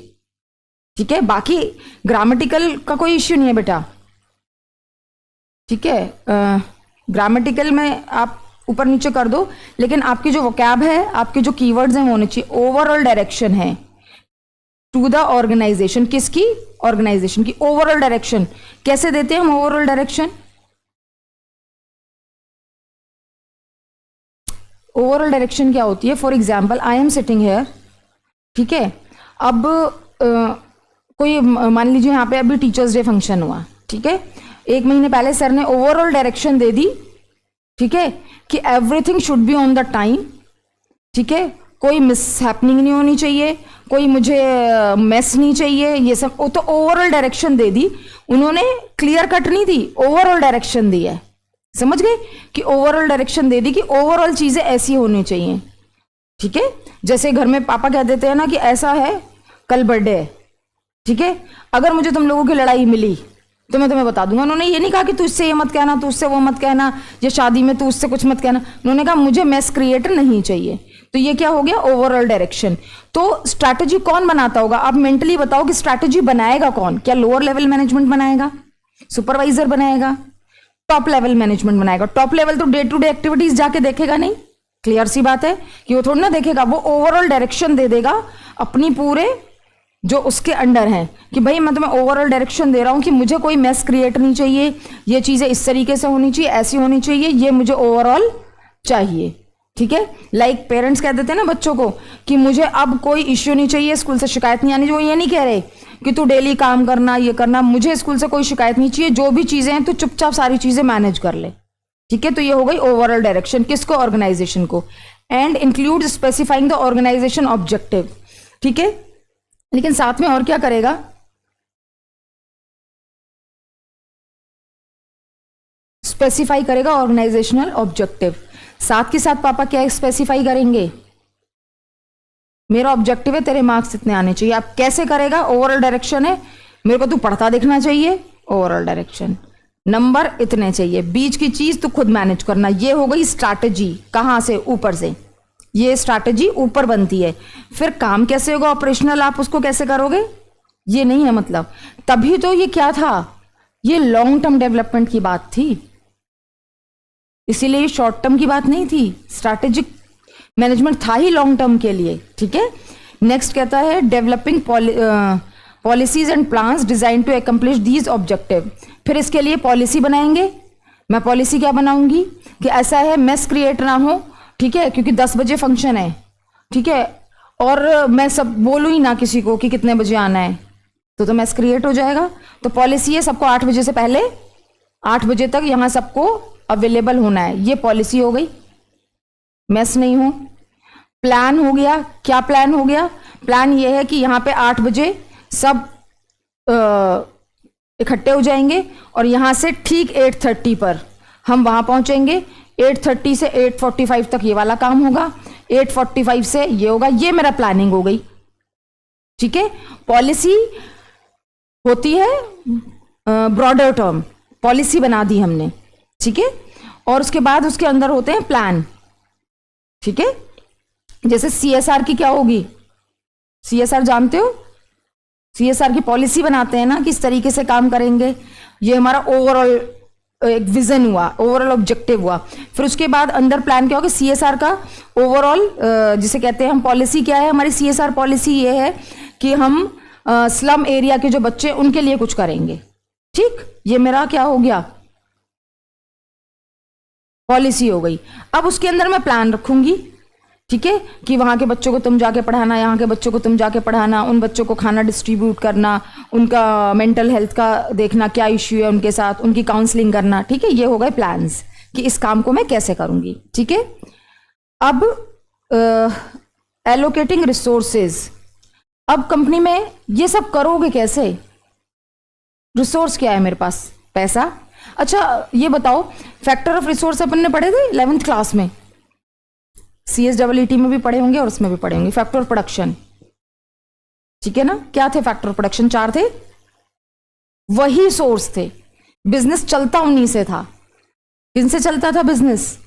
ठीक है। बाकी ग्रामेटिकल का कोई इश्यू नहीं है बेटा, ठीक है। ग्रामेटिकल में आप ऊपर नीचे कर दो, लेकिन आपकी जो वोकैब है, आपके जो कीवर्ड्स हैं वो होने चाहिए। ओवरऑल डायरेक्शन है टू द ऑर्गेनाइजेशन, किसकी, ऑर्गेनाइजेशन की। ओवरऑल डायरेक्शन कैसे देते हैं हम, ओवरऑल डायरेक्शन, ओवरऑल डायरेक्शन क्या होती है। For example I am sitting here, ठीक है। अब कोई मान लीजिए यहाँ पे अभी टीचर्स डे फंक्शन हुआ, ठीक है। 1 महीने पहले सर ने ओवरऑल डायरेक्शन दे दी, ठीक है, कि everything should be on the time, ठीक है। कोई मिस हैपनिंग नहीं होनी चाहिए, कोई मुझे मेस नहीं चाहिए, ये सब। वो तो ओवरऑल डायरेक्शन दे दी उन्होंने, क्लियर कट नहीं दी, ओवरऑल डायरेक्शन दी है। समझ गए कि ओवरऑल डायरेक्शन दे दी कि ओवरऑल चीजें ऐसी होनी चाहिए, ठीक है। जैसे घर में पापा कह देते हैं ना कि ऐसा है, कल बर्थडे है, ठीक है। अगर मुझे तुम लोगों की लड़ाई मिली तो मैं तुम्हें बता दूंगा। उन्होंने ये नहीं कहा कि तू इससे ये मत कहना, तू उससे वो मत कहना, या शादी में तू उससे कुछ मत कहना। उन्होंने कहा मुझे मेस क्रिएट नहीं चाहिए। तो ये क्या हो गया, ओवरऑल डायरेक्शन। तो स्ट्रैटेजी कौन बनाता होगा, आप मेंटली बताओ कि स्ट्रैटेजी बनाएगा कौन। क्या लोअर लेवल मैनेजमेंट बनाएगा, सुपरवाइजर बनाएगा, टॉप लेवल मैनेजमेंट बनाएगा। टॉप लेवल तो डे टू डे एक्टिविटीज जाके देखेगा नहीं, क्लियर सी बात है कि वो थोड़ी ना देखेगा। वो ओवरऑल डायरेक्शन दे देगा अपनी पूरे जो उसके अंडर है कि भाई मैं तुम्हें ओवरऑल डायरेक्शन दे रहा हूं कि मुझे कोई मेस क्रिएट नहीं चाहिए, ये चीजें इस तरीके से होनी चाहिए, ऐसी होनी चाहिए, ये मुझे ओवरऑल चाहिए, ठीक है। लाइक पेरेंट्स कह देते हैं ना बच्चों को कि मुझे अब कोई इश्यू नहीं चाहिए, स्कूल से शिकायत नहीं आनी चाहिए। वो ये नहीं कह रहे कि तू डेली काम करना, ये करना, मुझे स्कूल से कोई शिकायत नहीं चाहिए, जो भी चीजें हैं तो चुपचाप सारी चीजें मैनेज कर ले, ठीक है। तो ये हो गई ओवरऑल डायरेक्शन, किसको, ऑर्गेनाइजेशन को। And include specifying the organization objective, ठीक है। लेकिन साथ में और क्या करेगा, स्पेसिफाई करेगा ऑर्गेनाइजेशनल ऑब्जेक्टिव। साथ के साथ पापा क्या स्पेसिफाई करेंगे, मेरा ऑब्जेक्टिव है तेरे मार्क्स इतने आने चाहिए। आप कैसे करेगा, ओवरऑल डायरेक्शन है, मेरे को तू पढ़ता दिखना चाहिए, ओवरऑल डायरेक्शन, नंबर इतने चाहिए, बीच की चीज तू खुद मैनेज करना। ये हो गई स्ट्रैटेजी, कहां से, ऊपर से। ये स्ट्रैटेजी ऊपर बनती है। फिर काम कैसे होगा, ऑपरेशनल आप उसको कैसे करोगे, ये नहीं है मतलब। तभी तो ये क्या था, ये लॉन्ग टर्म डेवलपमेंट की बात थी, इसीलिए शॉर्ट टर्म की बात नहीं थी। स्ट्रैटेजिक मैनेजमेंट था ही लॉन्ग टर्म के लिए, ठीक है। नेक्स्ट कहता है developing policies and plans design to accomplish these objective. फिर इसके लिए पॉलिसी बनाएंगे। मैं पॉलिसी क्या बनाऊंगी कि ऐसा है, मेस क्रिएट ना हो, ठीक है, क्योंकि 10 बजे फंक्शन है, ठीक है, और मैं सब बोलूं ही ना किसी को कि कितने बजे आना है, तो मेस क्रिएट हो जाएगा। तो पॉलिसी है सबको 8 बजे से पहले 8 बजे तक यहां सबको अवेलेबल होना है, ये पॉलिसी हो गई, मेस नहीं हो। प्लान हो गया, क्या प्लान हो गया, प्लान ये है कि यहां पे 8 बजे सब इकट्ठे हो जाएंगे और यहां से ठीक 8:30 पर हम वहां पहुंचेंगे। 8:30 से 8:45 तक ये वाला काम होगा, 8:45 से ये होगा। ये मेरा प्लानिंग हो गई, ठीक है। पॉलिसी होती है ब्रॉडर टर्म, पॉलिसी बना दी हमने, ठीक है। और उसके बाद उसके अंदर होते हैं प्लान, ठीक है। जैसे सीएसआर की क्या होगी, सीएसआर जानते हो, सीएसआर की पॉलिसी बनाते हैं ना, किस तरीके से काम करेंगे। ये हमारा ओवरऑल एक विजन हुआ, ओवरऑल ऑब्जेक्टिव हुआ। फिर उसके बाद अंदर प्लान क्या होगा, सीएसआर का ओवरऑल जिसे कहते हैं हम, पॉलिसी क्या है हमारी, सीएसआर पॉलिसी ये है कि हम स्लम एरिया के जो बच्चे उनके लिए कुछ करेंगे, ठीक। ये मेरा क्या हो गया, पॉलिसी हो गई। अब उसके अंदर मैं प्लान रखूंगी, ठीक है, कि वहां के बच्चों को तुम जाके पढ़ाना, यहाँ के बच्चों को तुम जाके पढ़ाना, उन बच्चों को खाना डिस्ट्रीब्यूट करना, उनका मेंटल हेल्थ का देखना, क्या इश्यू है उनके साथ, उनकी काउंसलिंग करना, ठीक है। ये हो गए प्लान्स कि इस काम को मैं कैसे करूंगी, ठीक है। अब एलोकेटिंग रिसोर्सेज, अब कंपनी में ये सब करोगे कैसे, रिसोर्स क्या है मेरे पास, पैसा। अच्छा ये बताओ, फैक्टर ऑफ रिसोर्स अपन ने पढ़े थे 11th क्लास में, CSEET में भी पढ़े होंगे और उसमें भी पढ़े होंगे, फैक्टर ऑफ प्रोडक्शन, ठीक है ना। क्या थे फैक्टर ऑफ प्रोडक्शन? 4 थे, वही सोर्स थे। बिजनेस चलता उन्हीं से था। किन से चलता था बिजनेस?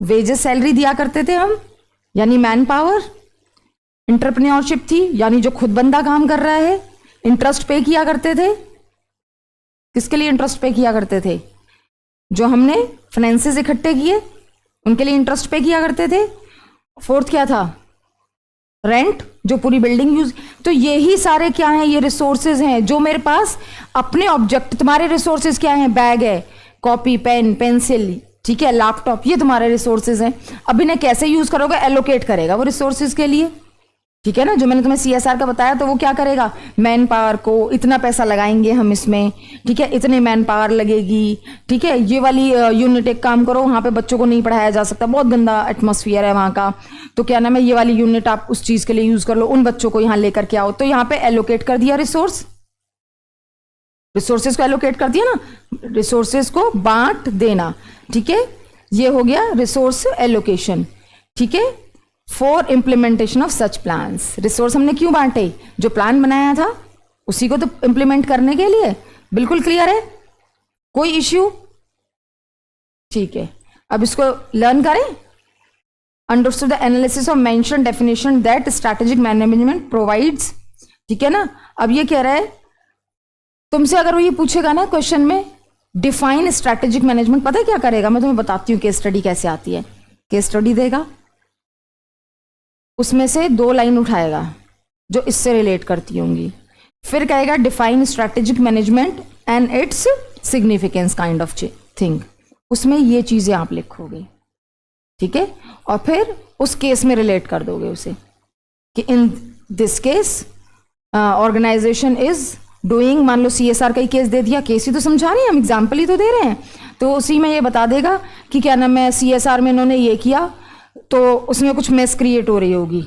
वेजेस सैलरी दिया करते थे हम, यानी मैन पावर। इंटरप्रेन्योरशिप थी, यानी जो खुद बंदा काम कर रहा है। इंटरेस्ट पे किया करते थे। किसके लिए इंटरेस्ट पे किया करते थे? जो हमने फाइनेंसेस इकट्ठे किए उनके लिए इंटरेस्ट पे किया करते थे। 4th क्या था? रेंट, जो पूरी बिल्डिंग यूज। तो यही सारे क्या हैं? ये रिसोर्सेज हैं जो मेरे पास अपने ऑब्जेक्ट। तुम्हारे रिसोर्सेज क्या हैं? बैग है, कॉपी, पेन, पेंसिल, ठीक है, लैपटॉप, ये तुम्हारे रिसोर्सेज हैं। अब इन्हें कैसे यूज करोगे? एलोकेट करेगा वो रिसोर्सेज के लिए, ठीक है ना। जो मैंने तुम्हें CSR का बताया, तो वो क्या करेगा? मैन पावर को इतना पैसा लगाएंगे हम इसमें, ठीक है, इतने मैन पावर लगेगी, ठीक है। ये वाली यूनिट एक काम करो, वहां पे बच्चों को नहीं पढ़ाया जा सकता, बहुत गंदा एटमॉस्फेयर है वहां का, तो क्या नाम है, ये वाली यूनिट आप उस चीज के लिए यूज कर लो, उन बच्चों को यहाँ लेकर के आओ। तो यहाँ पे एलोकेट कर दिया रिसोर्सेज को एलोकेट कर दिया ना, रिसोर्सेज को बांट देना, ठीक है। ये हो गया रिसोर्स एलोकेशन, ठीक है। For implementation of such plans, resource हमने क्यों बांटे? जो प्लान बनाया था उसी को तो इम्प्लीमेंट करने के लिए। बिल्कुल क्लियर है? कोई इश्यू? ठीक है, अब इसको लर्न करें। Understood the analysis of mention definition that strategic management provides, ठीक है ना। अब ये कह रहा है तुमसे, अगर वो ये पूछेगा ना क्वेश्चन में, डिफाइन स्ट्रैटेजिक मैनेजमेंट, पता है क्या करेगा? मैं तुम्हें बताती हूँ केस स्टडी कैसे आती है। केस स्टडी देगा, उसमें से 2 लाइन उठाएगा जो इससे रिलेट करती होंगी, फिर कहेगा define strategic management and its significance kind of thing. उसमें ये चीजें आप लिखोगे, ठीक है, और फिर उस केस में रिलेट कर दोगे उसे कि in this case organization is doing, मान लो CSR का ही केस दे दिया, केस ही तो समझा नहीं, हम एग्जाम्पल ही तो दे रहे हैं, तो उसी में ये बता देगा कि क्या नाम है, CSR में इन्होंने ये किया, तो उसमें कुछ मेस क्रिएट हो रही होगी,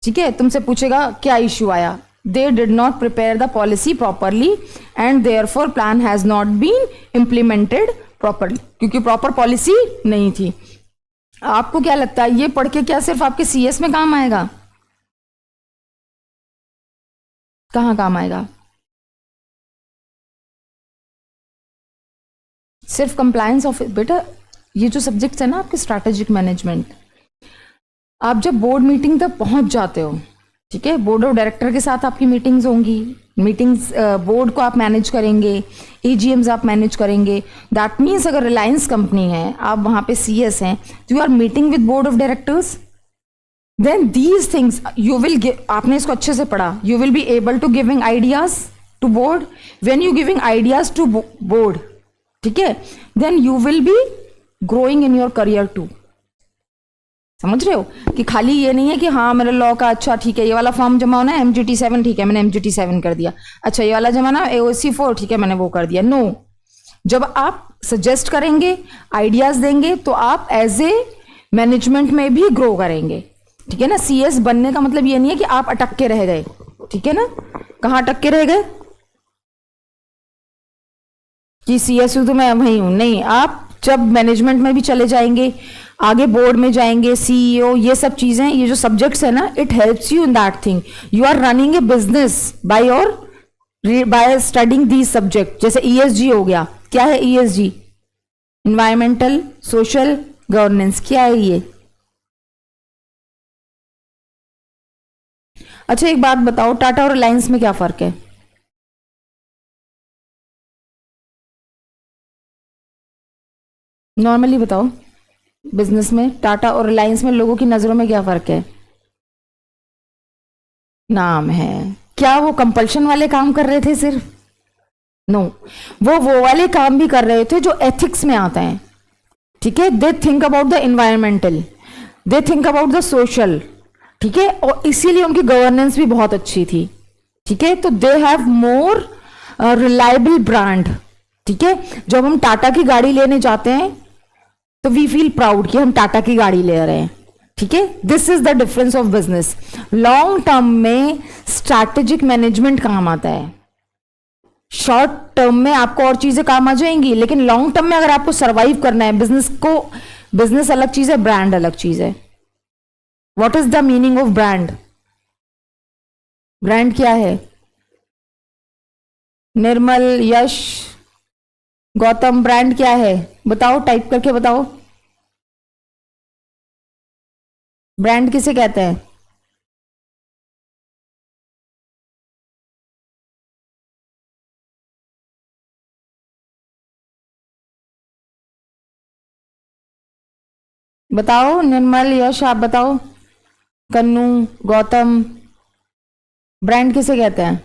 ठीक है। तुमसे पूछेगा क्या इश्यू आया? They did not prepare the policy properly and therefore plan has not been implemented properly, क्योंकि प्रॉपर पॉलिसी नहीं थी। आपको क्या लगता है ये पढ़ के क्या सिर्फ आपके CS में काम आएगा? कहाँ काम आएगा? सिर्फ कंप्लायंस ऑफ, बेटा ये जो सब्जेक्ट्स है ना आपके स्ट्रैटेजिक मैनेजमेंट, आप जब बोर्ड मीटिंग तक पहुंच जाते हो, ठीक है, बोर्ड ऑफ डायरेक्टर के साथ आपकी मीटिंग्स होंगी, मीटिंग्स बोर्ड को आप मैनेज करेंगे, AGMs आप मैनेज करेंगे। दैट मीन्स अगर रिलायंस कंपनी है, आप वहां पे CS हैं, तो you are meeting with board of directors, then these things you will give, आपने इसको अच्छे से पढ़ा, you will be able to giving ideas to board. When you giving ideas to board, ठीक है, then you will be growing in your career too. समझ रहे हो कि खाली ये नहीं है कि हाँ मेरा लॉ का, अच्छा ठीक है, ये वाला फॉर्म जमा होना है MGT 7, ठीक है मैंने MGT 7 कर दिया, अच्छा ये वाला जमाना AOC 4, ठीक है मैंने वो कर दिया। नो, जब आप सजेस्ट करेंगे, आइडियाज देंगे, तो आप एज ए मैनेजमेंट में भी ग्रो करेंगे, ठीक है ना। CS बनने का मतलब ये नहीं है कि आप अटक के रह गए, ठीक है ना। कहाँ अटक के रह गए कि CSU तो मैं वही हूं, नहीं, आप जब मैनेजमेंट में भी चले जाएंगे, आगे बोर्ड में जाएंगे, CEO, ये सब चीजें, ये जो सब्जेक्ट्स है ना, it helps you in that thing. You are running a business by studying these subject. जैसे ESG हो गया, क्या है ESG? इन्वायरमेंटल सोशल गवर्नेंस, क्या है ये? अच्छा एक बात बताओ, टाटा और रिलायंस में क्या फर्क है? नॉर्मली बताओ, बिजनेस में टाटा और रिलायंस में लोगों की नजरों में क्या फर्क है? नाम है। क्या वो कंपल्शन वाले काम कर रहे थे सिर्फ? नो, वो वाले काम भी कर रहे थे जो एथिक्स में आता है, ठीक है। They think about the environmental, they think about the social, ठीक है, और इसीलिए उनकी गवर्नेंस भी बहुत अच्छी थी, ठीक है। तो they have more reliable brand, ठीक है। जब हम टाटा की गाड़ी लेने जाते हैं तो वी फील प्राउड कि हम टाटा की गाड़ी ले रहे हैं, ठीक है। This is the difference of business. Long term में स्ट्रैटेजिक मैनेजमेंट काम आता है, शॉर्ट टर्म में आपको और चीजें काम आ जाएंगी, लेकिन लॉन्ग टर्म में अगर आपको सरवाइव करना है बिजनेस को, बिजनेस अलग चीज है, ब्रांड अलग चीज है। What is the meaning of brand? Brand क्या है? निर्मल, यश, गौतम, ब्रांड क्या है? बताओ, टाइप करके बताओ, ब्रांड किसे कहते हैं? बताओ निर्मल, यश, आप बताओ, कन्नू, गौतम, ब्रांड किसे कहते हैं?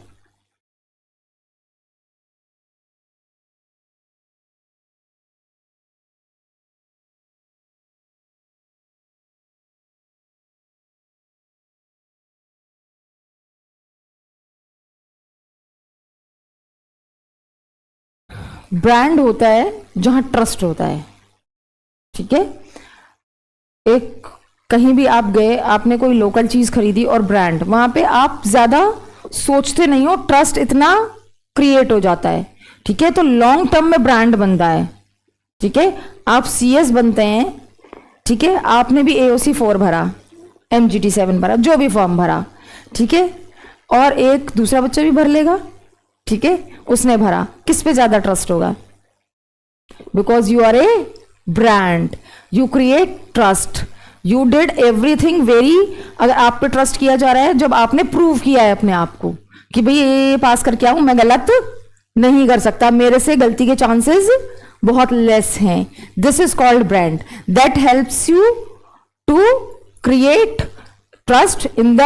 ब्रांड होता है जहां ट्रस्ट होता है, ठीक है। एक कहीं भी आप गए, आपने कोई लोकल चीज खरीदी और ब्रांड, वहां पे आप ज्यादा सोचते नहीं हो, ट्रस्ट इतना क्रिएट हो जाता है, ठीक है। तो लॉन्ग टर्म में ब्रांड बनता है, ठीक है। आप सीएस बनते हैं, ठीक है, आपने भी एओसी 4 भरा, एमजीटी 7 भरा, जो भी फॉर्म भरा, ठीक है, और एक दूसरा बच्चा भी भर लेगा, ठीक है, उसने भरा, किस पे ज्यादा ट्रस्ट होगा? Because you are a brand, you create trust, you did everything very, अगर आप पे ट्रस्ट किया जा रहा है जब आपने प्रूव किया है अपने आप को कि भाई ये पास करके आऊं, मैं गलत नहीं कर सकता, मेरे से गलती के चांसेस बहुत लेस हैं। This is called brand, that helps you to create trust in the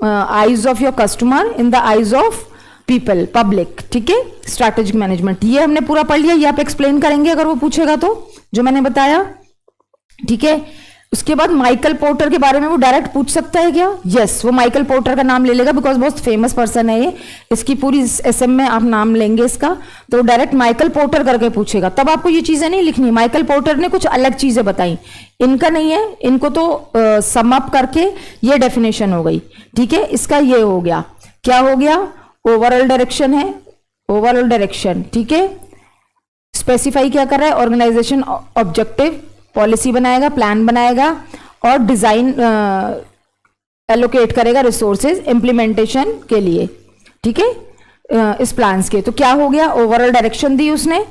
eyes of your customer, in the eyes of people, public, ठीक है। स्ट्रैटेजिक मैनेजमेंट, ये हमने पूरा पढ़ लिया, ये आप एक्सप्लेन करेंगे अगर वो पूछेगा तो, जो मैंने बताया, ठीक है। उसके बाद माइकल पोर्टर के बारे में वो डायरेक्ट पूछ सकता है क्या? यस, वो माइकल पोर्टर का नाम ले लेगा, बिकॉज बहुत फेमस पर्सन है ये, इसकी पूरी एसएम में आप नाम लेंगे इसका, तो वो डायरेक्ट माइकल पोर्टर करके पूछेगा, तब आपको ये चीजें नहीं लिखनी। माइकल पोर्टर ने कुछ अलग चीजें बताई, इनका नहीं है, इनको तो सम अप करके ये डेफिनेशन हो गई, ठीक है। इसका ये हो गया, क्या हो गया? ओवरऑल डायरेक्शन है, ओवरऑल डायरेक्शन, ठीक है। स्पेसिफाई क्या कर रहा है? ऑर्गेनाइजेशन ऑब्जेक्टिव, पॉलिसी बनाएगा, प्लान बनाएगा, और डिजाइन एलोकेट करेगा रिसोर्सेज इंप्लीमेंटेशन के लिए, ठीक है, इस प्लान्स के। तो क्या हो गया? ओवरऑल डायरेक्शन दी उसने,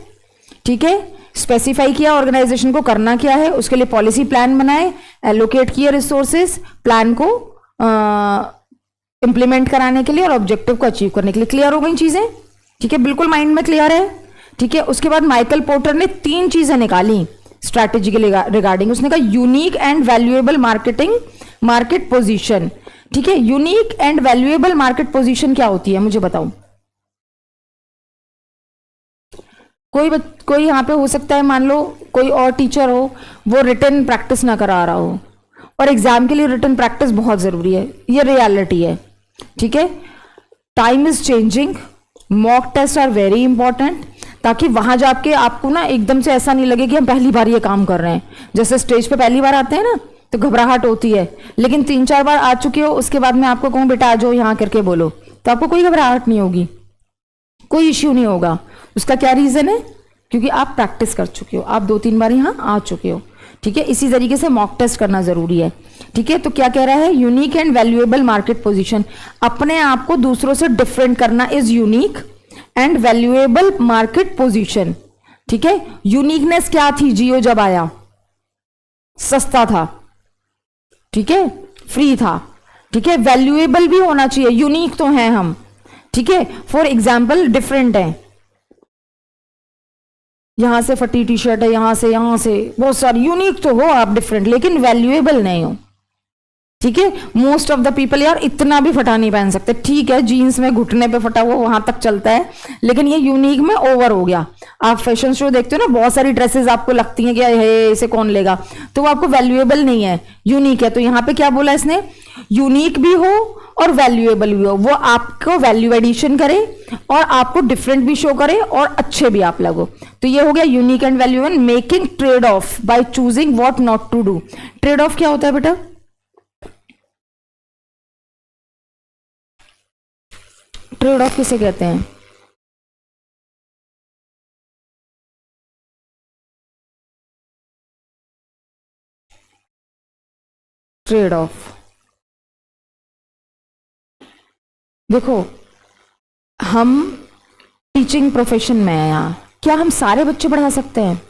ठीक है। स्पेसिफाई किया ऑर्गेनाइजेशन को करना क्या है, उसके लिए पॉलिसी प्लान बनाए, एलोकेट किए रिसोर्सेज प्लान को इंप्लीमेंट कराने के लिए और ऑब्जेक्टिव को अचीव करने के लिए। क्लियर हो गई चीजें? ठीक है, बिल्कुल माइंड में क्लियर है, ठीक है। उसके बाद माइकल पोर्टर ने 3 चीजें निकाली स्ट्रैटेजी के रिगार्डिंग। उसने कहा unique and valuable market position, ठीक है। Unique and valuable market position क्या होती है, मुझे बताओ। कोई यहाँ पे हो सकता है, मान लो कोई और टीचर हो, वो रिटन प्रैक्टिस ना करा रहा हो, और एग्जाम के लिए रिटन प्रैक्टिस बहुत जरूरी है, ये रियलिटी है, ठीक है। Time is changing, mock test are very important, ताकि वहां जाके आपको ना एकदम से ऐसा नहीं लगे कि हम पहली बार ये काम कर रहे हैं। जैसे स्टेज पे पहली बार आते हैं ना तो घबराहट होती है, लेकिन 3-4 बार आ चुके हो, उसके बाद मैं आपको कहूँ बेटा आ जाओ यहाँ करके बोलो, तो आपको कोई घबराहट नहीं होगी, कोई इश्यू नहीं होगा। उसका क्या रीजन है? क्योंकि आप प्रैक्टिस कर चुके हो, आप 2-3 बार यहाँ आ चुके हो, ठीक है। इसी तरीके से मॉक टेस्ट करना जरूरी है, ठीक है। तो क्या कह रहा है? Unique and valuable market position, अपने आप को दूसरों से डिफरेंट करना is unique and valuable market position, ठीक है। यूनिकनेस क्या थी? जियो जब आया सस्ता था, ठीक है, फ्री था, ठीक है। वैल्यूएबल भी होना चाहिए, यूनिक तो हैं हम, ठीक है। फॉर एग्जाम्पल डिफरेंट है, यहां से फटी टी शर्ट है, यहां से बहुत सारी, यूनिक तो हो आप, डिफरेंट, लेकिन वैल्यूएबल नहीं हो, ठीक है। मोस्ट ऑफ द पीपल यार इतना भी फटा नहीं पहन सकते, ठीक है, जीन्स में घुटने पे फटा हुआ वहां तक चलता है, लेकिन ये यूनिक में ओवर हो गया। आप फैशन शो देखते हो ना, बहुत सारी ड्रेसेस आपको लगती हैं कि हे इसे कौन लेगा, तो वो आपको वैल्यूएबल नहीं है, यूनिक है। तो यहाँ पे क्या बोला इसने? यूनिक भी हो और वैल्यूएबल भी हो, वो आपको वैल्यू एडिशन करे और आपको डिफरेंट भी शो करे और अच्छे भी आप लगो। तो ये हो गया unique and valuable. Making trade off by choosing what not to do. Trade off क्या होता है बेटा? ट्रेड ऑफ किसे कहते हैं? Trade off. देखो, हम टीचिंग प्रोफेशन में हैं यहाँ, क्या हम सारे बच्चे पढ़ा सकते हैं?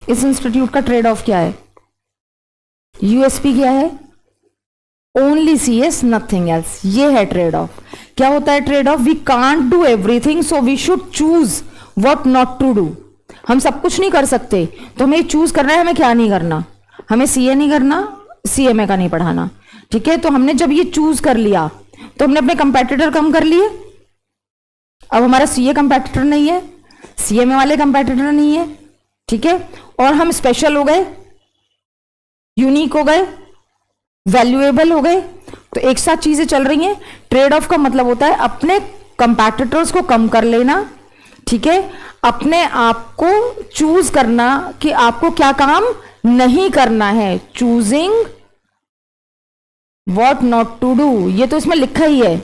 इस इंस्टीट्यूट का ट्रेड ऑफ क्या है? यूएसपी क्या है? Only CS, nothing else. ये है ट्रेड ऑफ। क्या होता है trade off? We can't do everything, so we should choose what not to do. हम सब कुछ नहीं कर सकते, तो हमें चूज करना है हमें क्या नहीं करना। हमें CA नहीं करना, CMA का नहीं पढ़ाना, ठीक है। तो हमने जब ये चूज कर लिया तो हमने अपने कंपेटिटर कम कर लिए। अब हमारा CA कंपेटिटर नहीं है, CMA वाले कंपेटिटर नहीं है, ठीक है। और हम स्पेशल हो गए, यूनिक हो गए, वैल्यूएबल हो गए। तो एक साथ चीजें चल रही हैं। ट्रेड ऑफ का मतलब होता है अपने कंपैटिटर्स को कम कर लेना, ठीक है। अपने आप को चूज करना कि आपको क्या काम नहीं करना है। Choosing what not to do, ये तो इसमें लिखा ही है,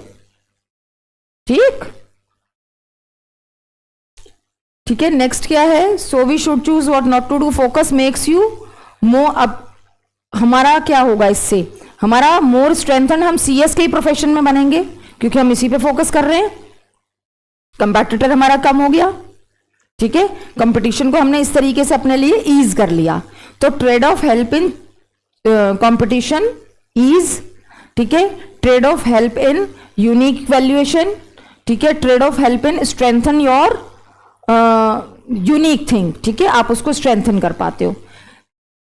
ठीक है। नेक्स्ट क्या है? So we should choose what not to do. Focus makes you more. अब हमारा क्या होगा इससे? हमारा मोर स्ट्रेंथन, हम CS के ही प्रोफेशन में बनेंगे क्योंकि हम इसी पे फोकस कर रहे हैं। कंपेटिटर हमारा कम हो गया, ठीक है। कंपटीशन को हमने इस तरीके से अपने लिए ईज कर लिया। तो trade off help in competition, ease, ठीक है। Trade off help in unique valuation, ठीक है। Trade off help in strengthen your unique thing, ठीक है। आप उसको स्ट्रेंथन कर पाते हो।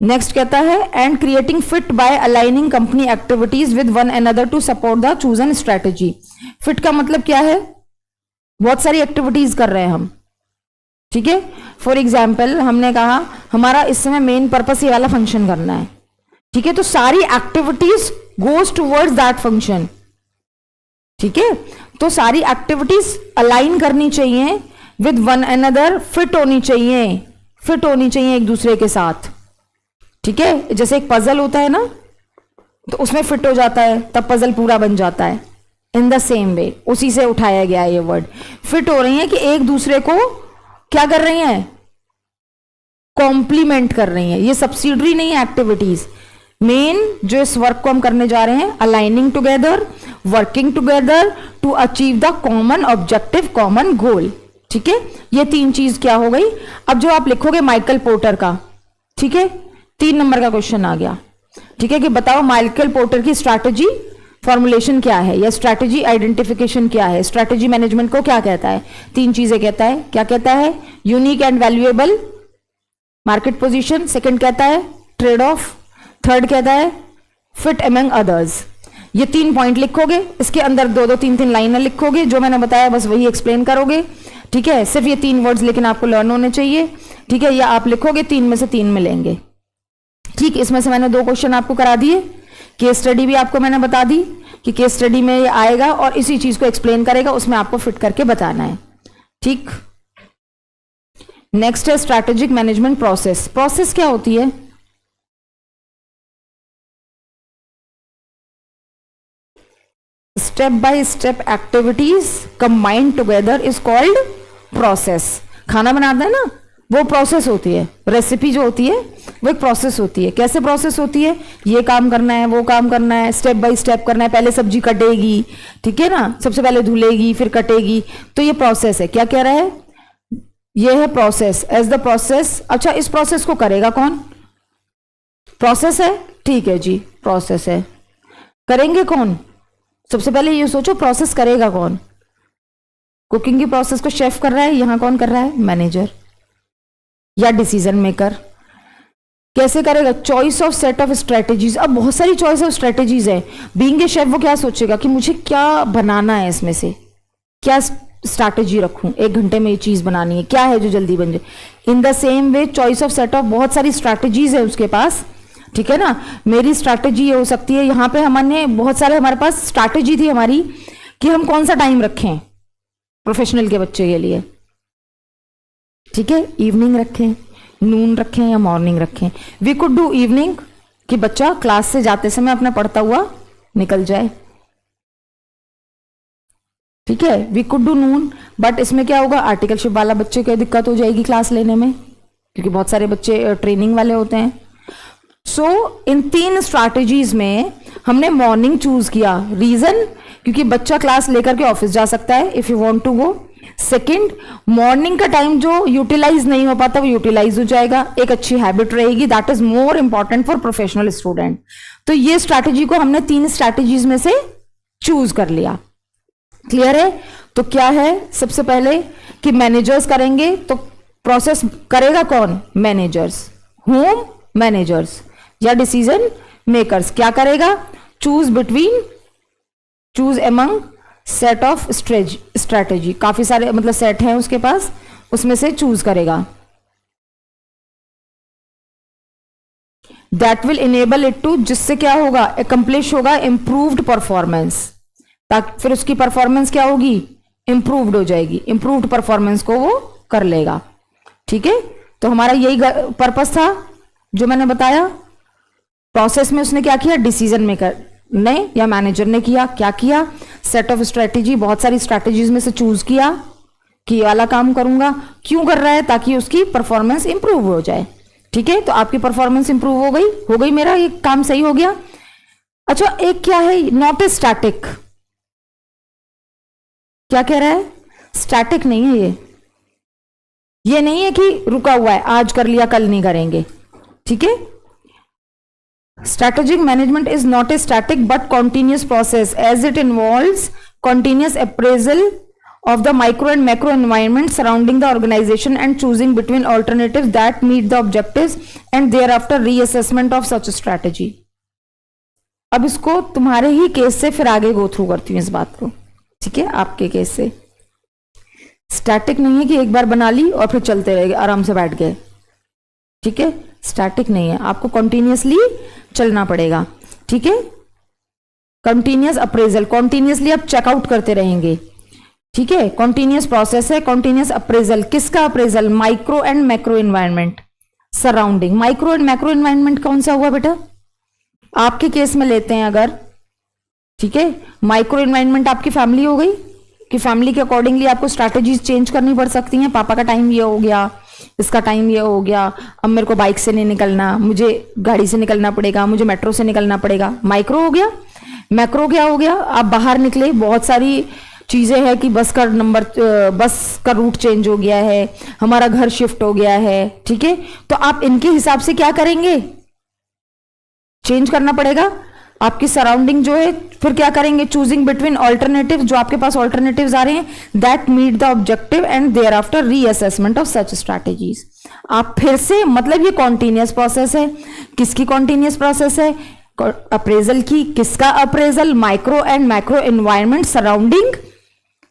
नेक्स्ट कहता है and creating fit by aligning company activities with one another to support the chosen strategy. Fit का मतलब क्या है? बहुत सारी एक्टिविटीज कर रहे हैं हम, ठीक है। फॉर एग्जाम्पल हमने कहा हमारा इस समय मेन पर्पस ये वाला फंक्शन करना है, ठीक है। तो सारी activities goes towards that function, ठीक है। तो सारी एक्टिविटीज अलाइन करनी चाहिए विद वन अनदर, फिट होनी चाहिए एक दूसरे के साथ, ठीक है। जैसे एक पजल होता है ना, तो उसमें फिट हो जाता है तब पजल पूरा बन जाता है। इन द सेम वे, उसी से उठाया गया है ये वर्ड। फिट हो रही है कि एक दूसरे को क्या कर रही हैं? कॉम्प्लीमेंट कर रही हैं। ये सब्सिडरी नहीं है एक्टिविटीज। मेन जो इस वर्क को हम करने जा रहे हैं, aligning together, working together to achieve the common objective, common goal, ठीक है। ये तीन चीज क्या हो गई? अब जो आप लिखोगे माइकल पोर्टर का, ठीक है, 3 नंबर का क्वेश्चन आ गया, ठीक है, कि बताओ माइकल पोर्टर की स्ट्रैटेजी फॉर्मुलेशन क्या है, या स्ट्रैटेजी आइडेंटिफिकेशन क्या है, स्ट्रैटेजी मैनेजमेंट को क्या कहता है? 3 चीजें कहता है। क्या कहता है? Unique and valuable market position, second कहता है ट्रेड ऑफ, थर्ड कहता है फिट अमंग अदर्स। ये 3 पॉइंट लिखोगे, इसके अंदर 2-2, 3-3 लाइनें लिखोगे, जो मैंने बताया बस वही एक्सप्लेन करोगे, ठीक है। सिर्फ ये 3 वर्ड्स लेकिन आपको लर्न होने चाहिए, ठीक है। या आप लिखोगे 3 में से 3 मिलेंगे, ठीक। इसमें से मैंने 2 क्वेश्चन आपको करा दिए। केस स्टडी भी आपको मैंने बता दी कि केस स्टडी में ये आएगा और इसी चीज को एक्सप्लेन करेगा, उसमें आपको फिट करके बताना है, ठीक। नेक्स्ट है स्ट्रैटेजिक मैनेजमेंट प्रोसेस। प्रोसेस क्या होती है? Step by step activities combined together is called process. खाना बनाते हैं ना, वो प्रोसेस होती है। रेसिपी जो होती है वो एक प्रोसेस होती है। कैसे प्रोसेस होती है? ये काम करना है, वो काम करना है, स्टेप बाय स्टेप करना है। पहले सब्जी कटेगी, ठीक है ना, सबसे पहले धुलेगी फिर कटेगी, तो ये प्रोसेस है। क्या कह रहा है? ये है प्रोसेस। As the process. अच्छा, इस प्रोसेस को करेगा कौन? प्रोसेस है, ठीक है जी, प्रोसेस है। करेंगे कौन? सबसे पहले ये सोचो प्रोसेस करेगा कौन? कुकिंग की प्रोसेस को शेफ कर रहा है, यहां कौन कर रहा है? मैनेजर या डिसीजन मेकर। कैसे करेगा? Choice of set of strategies. अब बहुत सारी चॉइस ऑफ स्ट्रेटेजीज है। बीइंग ए शेफ वो क्या सोचेगा कि मुझे क्या बनाना है, इसमें से क्या स्ट्रैटेजी रखूं, 1 घंटे में ये चीज बनानी है, क्या है जो जल्दी बन जाए। In the same way choice of set of, बहुत सारी स्ट्रैटेजीज है उसके पास, ठीक है ना। मेरी स्ट्रैटेजी ये हो सकती है, यहां पे हमने बहुत सारे, हमारे पास स्ट्रैटेजी थी हमारी कि हम कौन सा टाइम रखें प्रोफेशनल के बच्चे के लिए, ठीक है। इवनिंग रखें, नून रखें या मॉर्निंग रखें। वी कुड डू इवनिंग कि बच्चा क्लास से जाते समय अपना पढ़ता हुआ निकल जाए, ठीक है। We could do noon, but इसमें क्या होगा? आर्टिकलशिप वाला बच्चे को दिक्कत हो जाएगी क्लास लेने में, क्योंकि बहुत सारे बच्चे ट्रेनिंग वाले होते हैं। सो इन 3 स्ट्रैटेजीज में हमने मॉर्निंग चूज किया। रीजन, क्योंकि बच्चा क्लास लेकर के ऑफिस जा सकता है if you want to go. Second, morning का टाइम जो यूटिलाइज नहीं हो पाता वो यूटिलाइज हो जाएगा, एक अच्छी हैबिट रहेगी, that is more important for professional student. तो ये स्ट्रैटेजी को हमने 3 स्ट्रैटेजीज में से चूज कर लिया। क्लियर है? तो क्या है, सबसे पहले कि मैनेजर्स करेंगे, तो प्रोसेस करेगा कौन? मैनेजर्स। होम मैनेजर्स या डिसीजन मेकर्स क्या करेगा? Choose among set of strategy, काफी सारे मतलब सेट हैं उसके पास, उसमें से चूज करेगा। That will enable it to, जिससे क्या होगा? एकम्प्लिश होगा इंप्रूव्ड परफॉर्मेंस, ताकि फिर उसकी परफॉर्मेंस क्या होगी? इंप्रूव्ड हो जाएगी, इंप्रूव्ड परफॉर्मेंस को वो कर लेगा। ठीक है, तो हमारा यही पर्पस था जो मैंने बताया। प्रोसेस में उसने क्या किया? डिसीजन मेकर ने या मैनेजर ने किया, क्या किया? सेट ऑफ स्ट्रेटेजी, बहुत सारी स्ट्रेटेजीज में से चूज किया कि ये वाला काम करूंगा। क्यों कर रहा है? ताकि उसकी परफॉर्मेंस इंप्रूव हो जाए। ठीक है, तो आपकी परफॉर्मेंस इंप्रूव हो गई, मेरा ये काम सही हो गया। अच्छा, एक क्या है? Not a static. क्या कह रहा है? स्टैटिक नहीं है ये नहीं है कि रुका हुआ है, आज कर लिया कल नहीं करेंगे। ठीक है, strategic management is not a static but continuous process as it involves continuous appraisal of the micro and macro environment surrounding the organization and choosing between alternatives that meet the objectives and thereafter reassessment of such a strategy। अब इसको तुम्हारे ही case से फिर आगे go through करती हूँ इस बात को। ठीक है, आपके केस से स्टैटिक नहीं है कि एक बार बना ली और फिर चलते रह गए, आराम से बैठ गए। ठीक है, स्टैटिक नहीं है, आपको कंटिन्यूअसली चलना पड़ेगा। ठीक है, कंटिन्यूअस अप्रेजल, कंटिन्यूअसली आप चेकआउट करते रहेंगे। ठीक है, कंटिन्यूअस प्रोसेस है। कंटिन्यूअस अप्रेजल, किसका appraisal? Micro and macro environment surrounding. Micro and macro environment कौन सा हुआ बेटा? आपके केस में लेते हैं अगर, ठीक है, माइक्रो एनवायरनमेंट आपकी फैमिली हो गई कि फैमिली के अकॉर्डिंगली आपको स्ट्रैटेजीज चेंज करनी पड़ सकती हैं। पापा का टाइम ये हो गया, इसका टाइम ये हो गया, अब मेरे को बाइक से नहीं निकलना, मुझे गाड़ी से निकलना पड़ेगा, मुझे मेट्रो से निकलना पड़ेगा। माइक्रो हो गया। मैक्रो क्या हो गया? आप बाहर निकले, बहुत सारी चीजें हैं कि बस का रूट चेंज हो गया है, हमारा घर शिफ्ट हो गया है। ठीक है, तो आप इनके हिसाब से क्या करेंगे? चेंज करना पड़ेगा आपकी सराउंडिंग जो है। फिर क्या करेंगे? चूजिंग बिटवीन ऑल्टरनेटिव, जो आपके पास ऑल्टरनेटिव्स आ रहे हैं, that meet the objective and thereafter reassessment of such strategies. आप फिर से, मतलब ये कॉन्टिन्यूअस प्रोसेस है। किसकी कॉन्टिन्यूअस प्रोसेस है? अप्रेजल की। किसका appraisal? Micro and macro environment surrounding,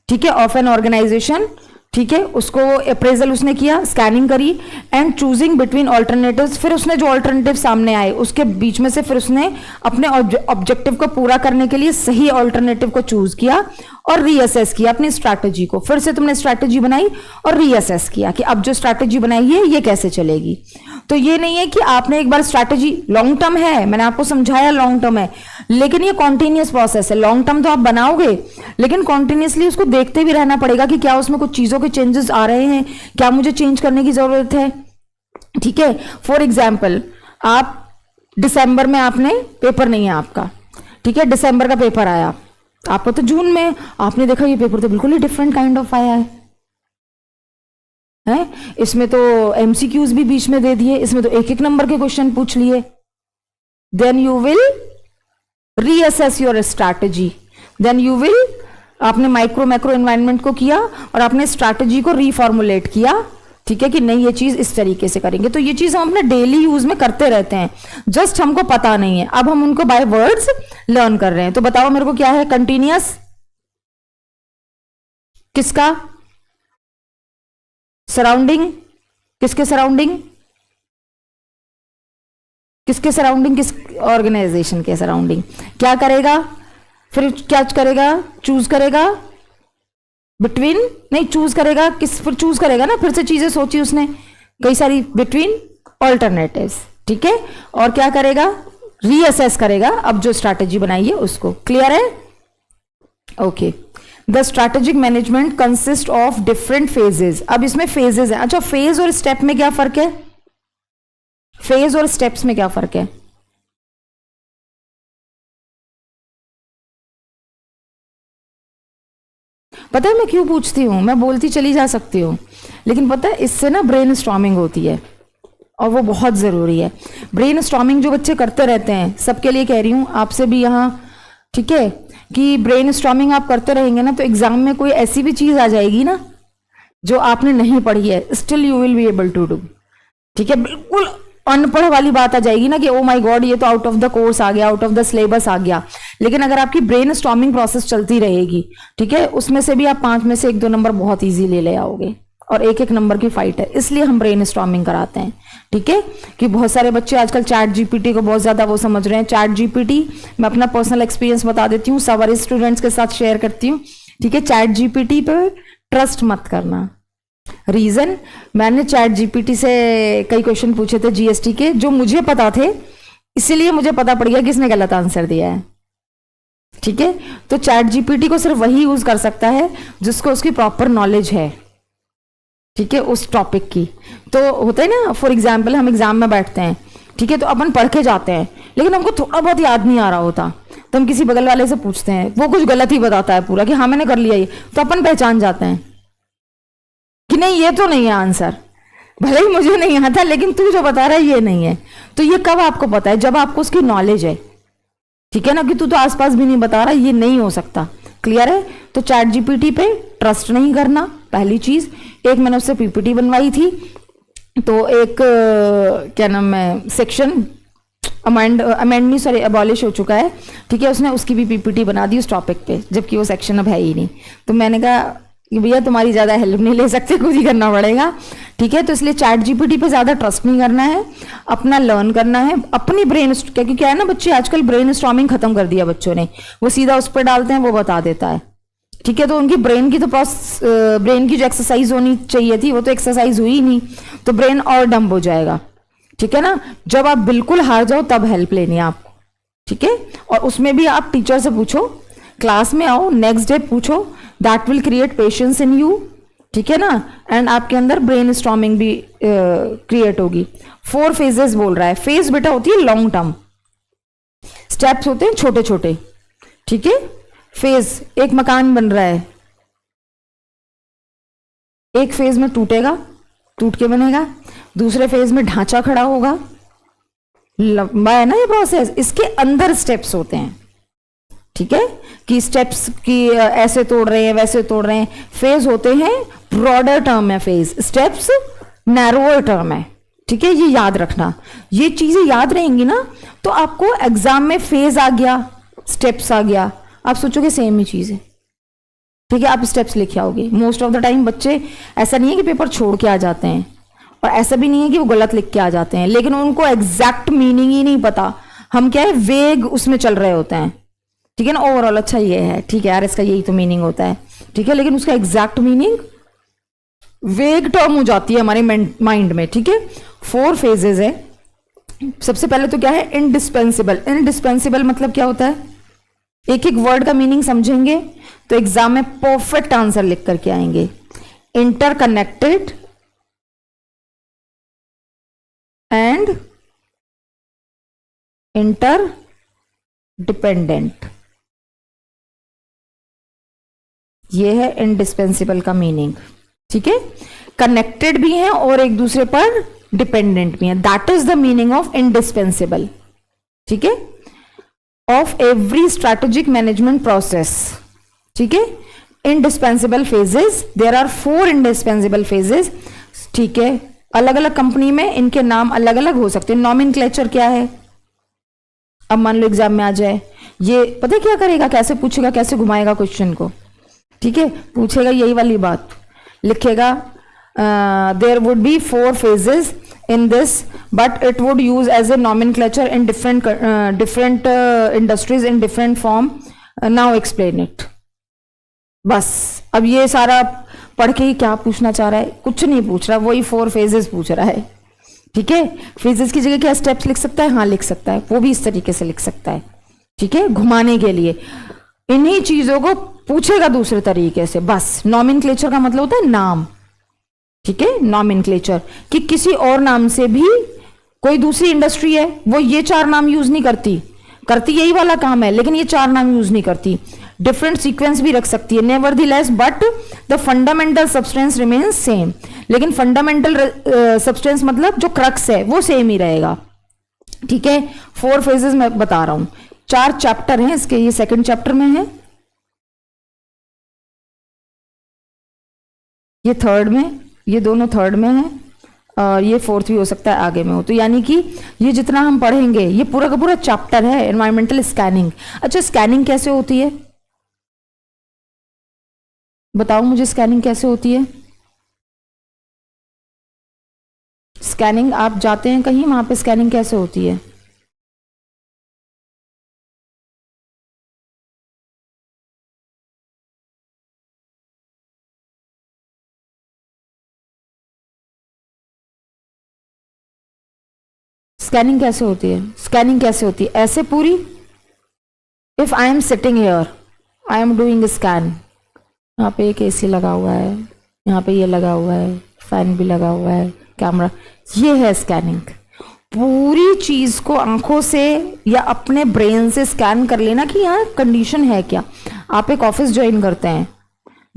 ठीक है, ऑफ एन ऑर्गेनाइजेशन। ठीक है, उसको अप्रेजल उसने किया, स्कैनिंग करी, एंड चूजिंग बिटवीन ऑल्टरनेटिव्स। फिर उसने जो ऑल्टरनेटिव सामने आए उसके बीच में से फिर उसने अपने ऑब्जेक्टिव को पूरा करने के लिए सही ऑल्टरनेटिव को चूज किया और रीअसेस किया अपनी स्ट्रैटेजी को। फिर से तुमने स्ट्रैटेजी बनाई और रीअसेस किया कि अब जो स्ट्रैटेजी बनाई है ये कैसे चलेगी। तो ये नहीं है कि आपने एक बार स्ट्रैटेजी, लॉन्ग टर्म है, मैंने आपको समझाया लॉन्ग टर्म है, लेकिन ये कॉन्टिन्यूअस प्रोसेस है। लॉन्ग टर्म तो आप बनाओगे, लेकिन कॉन्टिन्यूअसली उसको देखते भी रहना पड़ेगा कि क्या उसमें कुछ चीजों के चेंजेस आ रहे हैं, क्या मुझे चेंज करने की जरूरत है। ठीक है, फॉर एग्जाम्पल, आप दिसंबर में आपने पेपर नहीं है आपका, ठीक है, दिसंबर का पेपर आया आपको, तो जून में आपने देखा ये पेपर तो बिल्कुल ही डिफरेंट काइंड ऑफ आया है, इसमें तो एमसीक्यूज भी बीच में दे दिए, इसमें तो एक एक नंबर के क्वेश्चन पूछ लिए। Then you will reassess your strategy, then you will, आपने माइक्रो मैक्रो एनवायरनमेंट को किया और आपने स्ट्रैटेजी को रीफॉर्मुलेट किया। ठीक है, कि नहीं ये चीज इस तरीके से करेंगे। तो ये चीज हम अपने डेली यूज में करते रहते हैं, जस्ट हमको पता नहीं है, अब हम उनको बाय वर्ड्स लर्न कर रहे हैं। तो बताओ मेरे को क्या है कंटिन्यूअस? किसका? सराउंडिंग। किसके सराउंडिंग? किसके सराउंडिंग? किस ऑर्गेनाइजेशन के सराउंडिंग। क्या करेगा फिर? क्या करेगा? चूज करेगा बिटवीन, नहीं चूज करेगा किस, फिर चूज करेगा ना, फिर से चीजें सोची उसने कई सारी, बिटवीन ऑल्टरनेटिव्स। ठीक है, और क्या करेगा? रीअसेस करेगा अब जो स्ट्रैटेजी बनाई है उसको। क्लियर है? Okay. The strategic management consist of different phases. अब इसमें फेजेस है। अच्छा, फेज और स्टेप में क्या फर्क है? फेज और स्टेप्स में क्या फर्क है? पता है मैं क्यों पूछती हूँ, मैं बोलती चली जा सकती हूँ, लेकिन पता है इससे ना ब्रेन स्टॉर्मिंग होती है और वो बहुत ज़रूरी है। ब्रेन स्टॉर्मिंग जो बच्चे करते रहते हैं, सबके लिए कह रही हूँ, आपसे भी यहाँ, ठीक है, कि ब्रेन स्टॉर्मिंग आप करते रहेंगे ना तो एग्जाम में कोई ऐसी भी चीज़ आ जाएगी ना जो आपने नहीं पढ़ी है, still you will be able to do. ठीक है, बिल्कुल अनपढ़ वाली बात आ जाएगी ना कि ओ माय गॉड ये तो आउट ऑफ द कोर्स आ गया, आउट ऑफ द सिलेबस आ गया, लेकिन अगर आपकी ब्रेन स्टॉर्मिंग प्रोसेस चलती रहेगी, ठीक है, उसमें से भी आप 5 में से 1-2 नंबर बहुत ईजी ले आओगे, और 1-1 नंबर की फाइट है, इसलिए हम ब्रेन स्टॉर्मिंग कराते हैं। ठीक है, कि बहुत सारे बच्चे आजकल चैट जीपीटी को बहुत ज्यादा वो समझ रहे हैं। चैट जीपीटी, मैं अपना पर्सनल एक्सपीरियंस बता देती हूँ, सारे स्टूडेंट्स के साथ शेयर करती हूँ। ठीक है, चैट जीपीटी पे ट्रस्ट मत करना। रीजन, मैंने चैट जीपीटी से कई क्वेश्चन पूछे थे जीएसटी के जो मुझे पता थे, इसीलिए मुझे पता पड़ गया किसने गलत आंसर दिया है। ठीक है, तो चैट जीपीटी को सिर्फ वही यूज कर सकता है जिसको उसकी प्रॉपर नॉलेज है, ठीक है, उस टॉपिक की। तो होता है ना, फॉर एग्जाम्पल हम एग्जाम में बैठते हैं, ठीक है, तो अपन पढ़ के जाते हैं, लेकिन हमको थोड़ा बहुत याद नहीं आ रहा होता, तो हम किसी बगल वाले से पूछते हैं, वो कुछ गलत ही बताता है पूरा कि हाँ मैंने कर लिया ये, तो अपन पहचान जाते हैं कि नहीं ये तो नहीं है आंसर, भले ही मुझे नहीं आता लेकिन तू जो बता रहा है ये नहीं है। तो ये कब आपको पता है? जब आपको उसकी नॉलेज है, ठीक है ना, कि तू तो आसपास भी नहीं बता रहा, ये नहीं हो सकता। क्लियर है? तो चैट जीपीटी पे ट्रस्ट नहीं करना, पहली चीज। एक मैंने उससे पीपीटी बनवाई थी, तो एक क्या नाम है, सेक्शन अमेंड नहीं, सॉरी अबॉलिश हो चुका है, ठीक है, उसने उसकी भी पीपीटी बना दी उस टॉपिक पे, जबकि वो सेक्शन अब है ही नहीं। तो मैंने कहा कि भैया तुम्हारी ज्यादा हेल्प नहीं ले सकते, खुद ही करना पड़ेगा। ठीक है, तो इसलिए चैट जीपीटी पे ज्यादा ट्रस्ट नहीं करना है, अपना लर्न करना है, अपनी ब्रेन, क्योंकि क्या है ना, बच्चे आजकल ब्रेन स्टॉर्मिंग खत्म कर दिया बच्चों ने, वो सीधा उस पर डालते हैं, वो बता देता है। ठीक है, तो उनकी ब्रेन की तो ब्रेन की जो एक्सरसाइज होनी चाहिए थी वो तो एक्सरसाइज हुई ही नहीं, तो ब्रेन और डंब हो जाएगा। ठीक है ना, जब आप बिल्कुल हार जाओ तब हेल्प लेनी है आपको। ठीक है, और उसमें भी आप टीचर से पूछो, क्लास में आओ, नेक्स्ट डे पूछो, that will create patience in you. ठीक है ना, एंड आपके अंदर ब्रेन स्टॉर्मिंग भी क्रिएट होगी। 4 फेजेस बोल रहा है। फेज बेटा होती है लॉन्ग टर्म, स्टेप्स होते हैं छोटे छोटे। ठीक है, फेज, एक मकान बन रहा है, एक फेज में टूटेगा, टूट के बनेगा, दूसरे फेज में ढांचा खड़ा होगा, लंबा है ना ये प्रोसेस, इसके अंदर स्टेप्स होते हैं। ठीक है, कि स्टेप्स की ऐसे तोड़ रहे हैं वैसे तोड़ रहे हैं। फेज होते हैं ब्रॉडर टर्म है फेज, स्टेप्स नैरोअर टर्म है। ठीक है, ये याद रखना, ये चीजें याद रहेंगी ना तो आपको एग्जाम में फेज आ गया, स्टेप्स आ गया, आप सोचोगे सेम ही चीज है। ठीक है, आप स्टेप्स लिखे आओगे। मोस्ट ऑफ द टाइम बच्चे, ऐसा नहीं है कि पेपर छोड़ के आ जाते हैं, और ऐसा भी नहीं है कि वो गलत लिख के आ जाते हैं, लेकिन उनको एग्जैक्ट मीनिंग ही नहीं पता। हम क्या है, वेग उसमें चल रहे होते हैं। ठीक है ना, ओवरऑल अच्छा ये है, ठीक है यार इसका यही तो मीनिंग होता है, ठीक है, लेकिन उसका एग्जैक्ट मीनिंग वेग टर्म हो जाती है हमारे माइंड में। ठीक है, 4 फेजेस है। सबसे पहले तो क्या है, इंडिस्पेंसिबल। इंडिस्पेंसिबल मतलब क्या होता है, एक एक वर्ड का मीनिंग समझेंगे तो एग्जाम में परफेक्ट आंसर लिख करके आएंगे। इंटरकनेक्टेड एंड इंटर डिपेंडेंट, ये है इंडिस्पेंसिबल का मीनिंग। ठीक है, कनेक्टेड भी हैं और एक दूसरे पर डिपेंडेंट भी हैं, that is the meaning of indispensable. ठीक है, of every strategic management process. ठीक है, indispensable phases, there are 4 indispensable phases. ठीक है, अलग अलग कंपनी में इनके नाम अलग अलग हो सकते हैं। नॉमेनक्लेचर क्या है, अब मान लो एग्जाम में आ जाए, ये पता है क्या करेगा, कैसे पूछेगा, कैसे घुमाएगा क्वेश्चन को। ठीक है, पूछेगा यही वाली बात, लिखेगा there would be 4 phases in this but it would use as a nomenclature in different industries in different form, now explain it। बस अब ये सारा पढ़ के ही क्या पूछना चाह रहा है, कुछ नहीं पूछ रहा, वही 4 phases पूछ रहा है। ठीक है, फेजेस की जगह क्या स्टेप्स लिख सकता है, हाँ लिख सकता है, वो भी इस तरीके से लिख सकता है। ठीक है, घुमाने के लिए इन्हीं चीजों को पूछेगा दूसरे तरीके से। बस नॉमेनक्लेचर का मतलब होता है नाम। ठीक है, नॉमेनक्लेचर कि किसी और नाम से भी, कोई दूसरी इंडस्ट्री है वो ये 4 नाम यूज नहीं करती, करती यही वाला काम है लेकिन ये 4 नाम यूज नहीं करती। डिफरेंट सीक्वेंस भी रख सकती है, nevertheless but the fundamental substance remains same. लेकिन फंडामेंटल सब्सटेंस मतलब जो क्रक्स है वो सेम ही रहेगा, ठीक है। 4 फेजेस मैं बता रहा हूं, 4 चैप्टर हैं इसके, ये सेकंड चैप्टर में है, ये थर्ड में, ये दोनों थर्ड में है, ये फोर्थ भी हो सकता है आगे में हो। तो यानी कि ये जितना हम पढ़ेंगे ये पूरा का पूरा चैप्टर है एनवायरमेंटल स्कैनिंग। अच्छा, स्कैनिंग कैसे होती है बताओ मुझे, स्कैनिंग कैसे होती है? स्कैनिंग, आप जाते हैं कहीं वहां पे स्कैनिंग कैसे होती है? स्कैनिंग कैसे होती है? स्कैनिंग कैसे होती है? ऐसे पूरी, if I am sitting here, I am doing scan, यहाँ पे एक एसी लगा हुआ है, यहाँ पे ये लगा हुआ है, फैन भी लगा हुआ है, कैमरा, ये है स्कैनिंग। पूरी चीज को आंखों से या अपने ब्रेन से स्कैन कर लेना कि यहाँ कंडीशन है क्या। आप एक ऑफिस ज्वाइन करते हैं,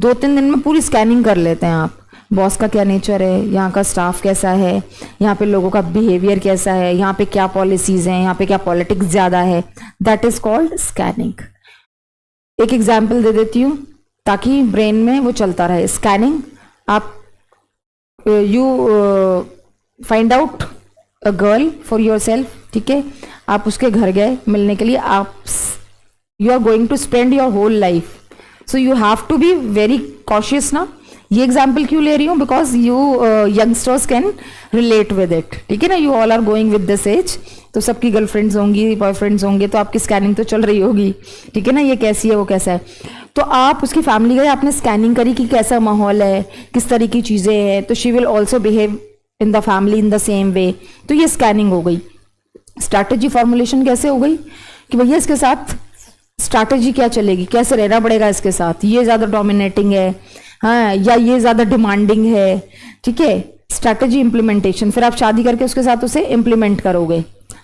2-3 दिन में पूरी स्कैनिंग कर लेते हैं आप, बॉस का क्या नेचर है, यहाँ का स्टाफ कैसा है, यहाँ पे लोगों का बिहेवियर कैसा है, यहाँ पे क्या पॉलिसीज हैं, यहाँ पे क्या पॉलिटिक्स ज्यादा है, दैट इज कॉल्ड स्कैनिंग। एक एग्जाम्पल दे देती हूँ ताकि ब्रेन में वो चलता रहे। स्कैनिंग, आप you find out a girl for your self, ठीक है, आप उसके घर गए मिलने के लिए, आप you are going to spend your whole life, so you have to be very cautious ना। ये एग्जाम्पल क्यों ले रही हूँ? Because you youngsters can relate with it, ठीक है ना, you all are going with this age, तो सबकी गर्लफ्रेंड्स होंगी, बॉयफ्रेंड्स होंगे, तो आपकी स्कैनिंग तो चल रही होगी, ठीक है ना, ये कैसी है वो कैसा है। तो आप उसकी फैमिली गए, आपने स्कैनिंग करी कि कैसा माहौल है, किस तरह की चीजें हैं, तो she will also behave in the family in the same way, तो ये स्कैनिंग हो गई। स्ट्रैटेजी फॉर्मुलेशन कैसे हो गई कि भैया इसके साथ स्ट्रैटेजी क्या चलेगी, कैसे रहना पड़ेगा इसके साथ, ये ज्यादा डोमिनेटिंग है, हाँ, या ये ज्यादा डिमांडिंग है, ठीक है। स्ट्रैटेजी इंप्लीमेंटेशन, फिर आप शादी करके उसके साथ उसे इंप्लीमेंट करोगे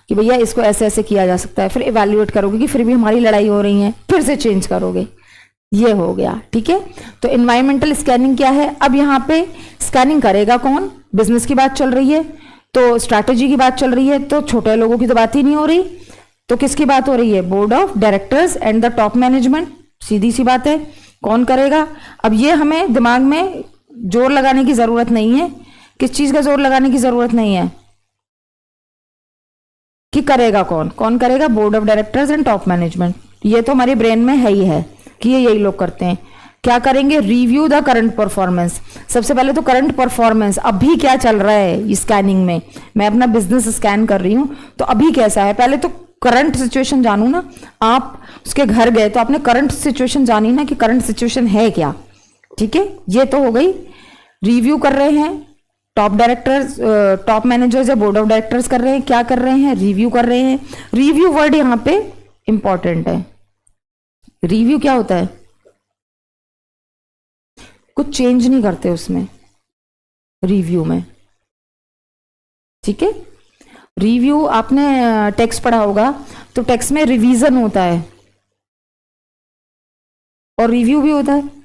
कि भैया इसको ऐसे ऐसे किया जा सकता है, फिर इवैल्यूएट करोगे कि फिर भी हमारी लड़ाई हो रही है, फिर से चेंज करोगे, ये हो गया, ठीक है। तो एनवायरमेंटल स्कैनिंग क्या है? अब यहाँ पे स्कैनिंग करेगा कौन? बिजनेस की बात चल रही है, तो स्ट्रैटेजी की बात चल रही है, तो छोटे लोगों की तो बात ही नहीं हो रही, तो किसकी बात हो रही है? Board of directors and the top management, सीधी सी बात है, कौन करेगा? अब ये हमें दिमाग में जोर लगाने की जरूरत नहीं है, किस चीज का जोर लगाने की जरूरत नहीं है कि करेगा कौन, कौन करेगा? Board of directors and top management, ये तो हमारे ब्रेन में है ही है कि ये यही लोग करते हैं। क्या करेंगे? Review the current performance. सबसे पहले तो करंट परफॉर्मेंस, अभी क्या चल रहा है स्कैनिंग में, मैं अपना बिजनेस स्कैन कर रही हूं तो अभी कैसा है, पहले तो करंट सिचुएशन जानू ना। आप उसके घर गए तो आपने करंट सिचुएशन जानी ना कि करंट सिचुएशन है क्या, ठीक है। ये तो हो गई, रिव्यू कर रहे हैं टॉप डायरेक्टर्स, टॉप मैनेजर्स या बोर्ड ऑफ डायरेक्टर्स कर रहे हैं, क्या कर रहे हैं? रिव्यू कर रहे हैं। रिव्यू वर्ड यहां पे इंपॉर्टेंट है। रिव्यू क्या होता है? कुछ चेंज नहीं करते उसमें, रिव्यू में, ठीक है। रिव्यू, आपने टेक्स्ट पढ़ा होगा तो टेक्स्ट में रिवीजन होता है और रिव्यू भी होता है।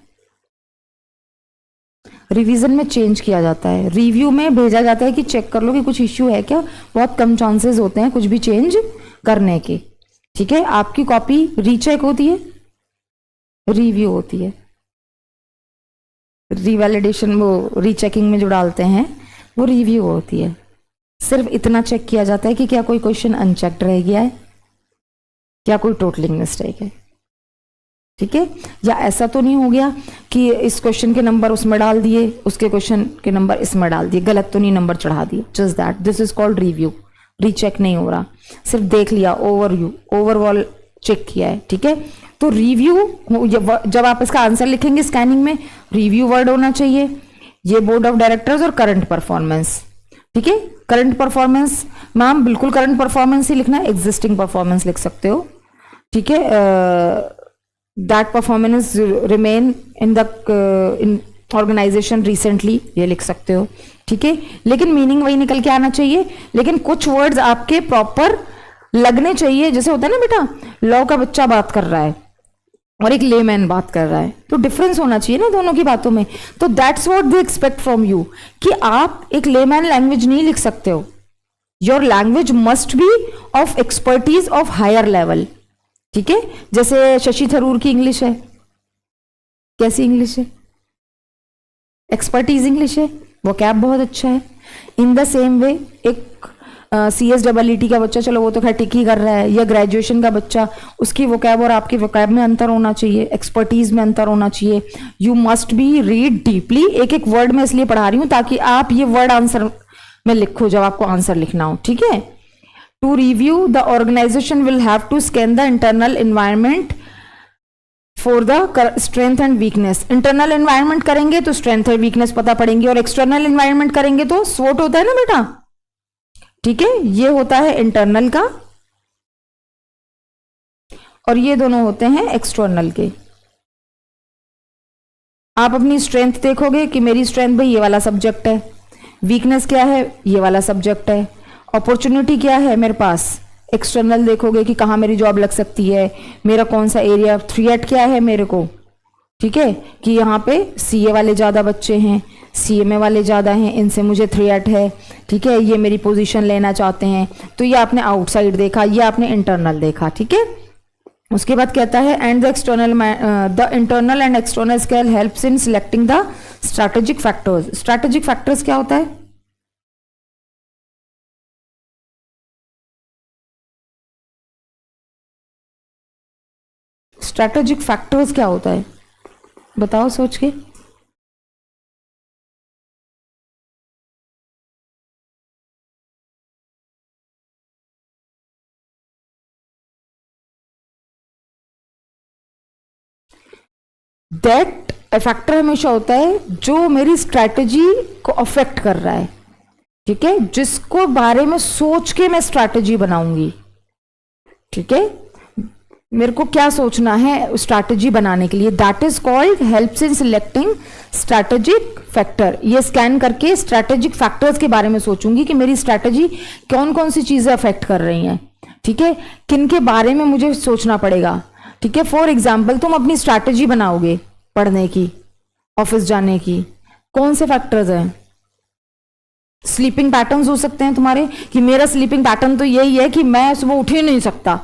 रिवीजन में चेंज किया जाता है, रिव्यू में भेजा जाता है कि चेक कर लो कि कुछ इश्यू है क्या, बहुत कम चांसेस होते हैं कुछ भी चेंज करने के, ठीक है। आपकी कॉपी रीचेक होती है, रिव्यू होती है। रिवैलिडेशन, वो रीचेकिंग में जो डालते हैं वो रिव्यू होती है। सिर्फ इतना चेक किया जाता है कि क्या कोई क्वेश्चन अनचेक्ड रह गया है, क्या कोई टोटलिंग मिस्टेक है, ठीक है। या ऐसा तो नहीं हो गया कि इस क्वेश्चन के नंबर उसमें डाल दिए, उसके क्वेश्चन के नंबर इसमें डाल दिए, गलत तो नहीं नंबर चढ़ा दिए। Just that, this is called review. Recheck नहीं हो रहा, सिर्फ देख लिया, ओवरऑल चेक किया है, ठीक है। तो रिव्यू, जब आप इसका आंसर लिखेंगे स्कैनिंग में, रिव्यू वर्ड होना चाहिए। ये बोर्ड ऑफ डायरेक्टर्स और करंट परफॉर्मेंस, ठीक है। करंट परफॉर्मेंस, मैम बिल्कुल करंट परफॉर्मेंस ही लिखना है, एग्जिस्टिंग परफॉर्मेंस लिख सकते हो, ठीक है। That performance remain in the in organization recently, ये लिख सकते हो, ठीक है। लेकिन मीनिंग वही निकल के आना चाहिए, लेकिन कुछ वर्ड्स आपके प्रॉपर लगने चाहिए। जैसे होता है ना बेटा, लॉ का बच्चा बात कर रहा है, और एक लेमैन बात कर रहा है, तो डिफरेंस होना चाहिए ना दोनों की बातों में। तो that's what they expect from you कि आप एक लेमैन लैंग्वेज नहीं लिख सकते हो। Your language must be of expertise of higher level. ठीक है, जैसे शशि थरूर की इंग्लिश है, कैसी इंग्लिश है? एक्सपर्टीज इंग्लिश है, वो कैब बहुत अच्छा है। इन द सेम वे एक CSEET का बच्चा, चलो वो तो खैर टिक ही कर रहा है, या ग्रेजुएशन का बच्चा, उसकी वोकैब और आपकी वोकैब में अंतर होना चाहिए, एक्सपर्टीज में अंतर होना चाहिए। You must be read deeply. एक एक वर्ड में इसलिए पढ़ा रही हूं ताकि आप ये वर्ड आंसर में लिखो जब आपको आंसर लिखना हो। ठीक है, to review the organization will have to scan the internal environment for the strength and weakness. Internal environment करेंगे तो स्ट्रेंथ और वीकनेस पता पड़ेंगे, और एक्सटर्नल एनवायरमेंट करेंगे तो स्वोट होता है ना बेटा। ठीक है, ये होता है इंटरनल का और ये दोनों होते हैं एक्सटर्नल के। आप अपनी स्ट्रेंथ देखोगे कि मेरी स्ट्रेंथ भाई ये वाला सब्जेक्ट है, वीकनेस क्या है ये वाला सब्जेक्ट है, अपॉर्चुनिटी क्या है मेरे पास, एक्सटर्नल देखोगे कि कहाँ मेरी जॉब लग सकती है, मेरा कौन सा एरिया, थ्रेट क्या है मेरे को। ठीक है, कि यहाँ पे CA वाले ज़्यादा बच्चे हैं, CMA वाले ज़्यादा हैं, इनसे मुझे थ्रेट है। ठीक है, ये मेरी पोजीशन लेना चाहते हैं। तो ये आपने आउटसाइड देखा, ये आपने इंटरनल देखा। ठीक है, उसके बाद कहता है and the internal and external scale helps in selecting the strategic factors. Strategic factors क्या होता है? स्ट्रैटेजिक फैक्टर्स क्या होता है बताओ सोच के। दैट फैक्टर हमेशा होता है जो मेरी स्ट्रैटेजी को अफेक्ट कर रहा है। ठीक है, जिसको बारे में सोच के मैं स्ट्रैटेजी बनाऊंगी। ठीक है, मेरे को क्या सोचना है स्ट्रैटेजी बनाने के लिए, that is called helps in selecting strategic factor. ये स्कैन करके स्ट्रैटेजिक फैक्टर्स के बारे में सोचूंगी कि मेरी स्ट्रैटेजी कौन कौन सी चीजें अफेक्ट कर रही हैं। ठीक है, किन के बारे में मुझे सोचना पड़ेगा। ठीक है, फॉर एग्जाम्पल तुम अपनी स्ट्रैटेजी बनाओगे पढ़ने की, ऑफिस जाने की, कौन से फैक्टर्स हैं? स्लीपिंग पैटर्न्स हो सकते हैं तुम्हारे कि मेरा स्लीपिंग पैटर्न तो यही है कि मैं सुबह उठ ही नहीं सकता।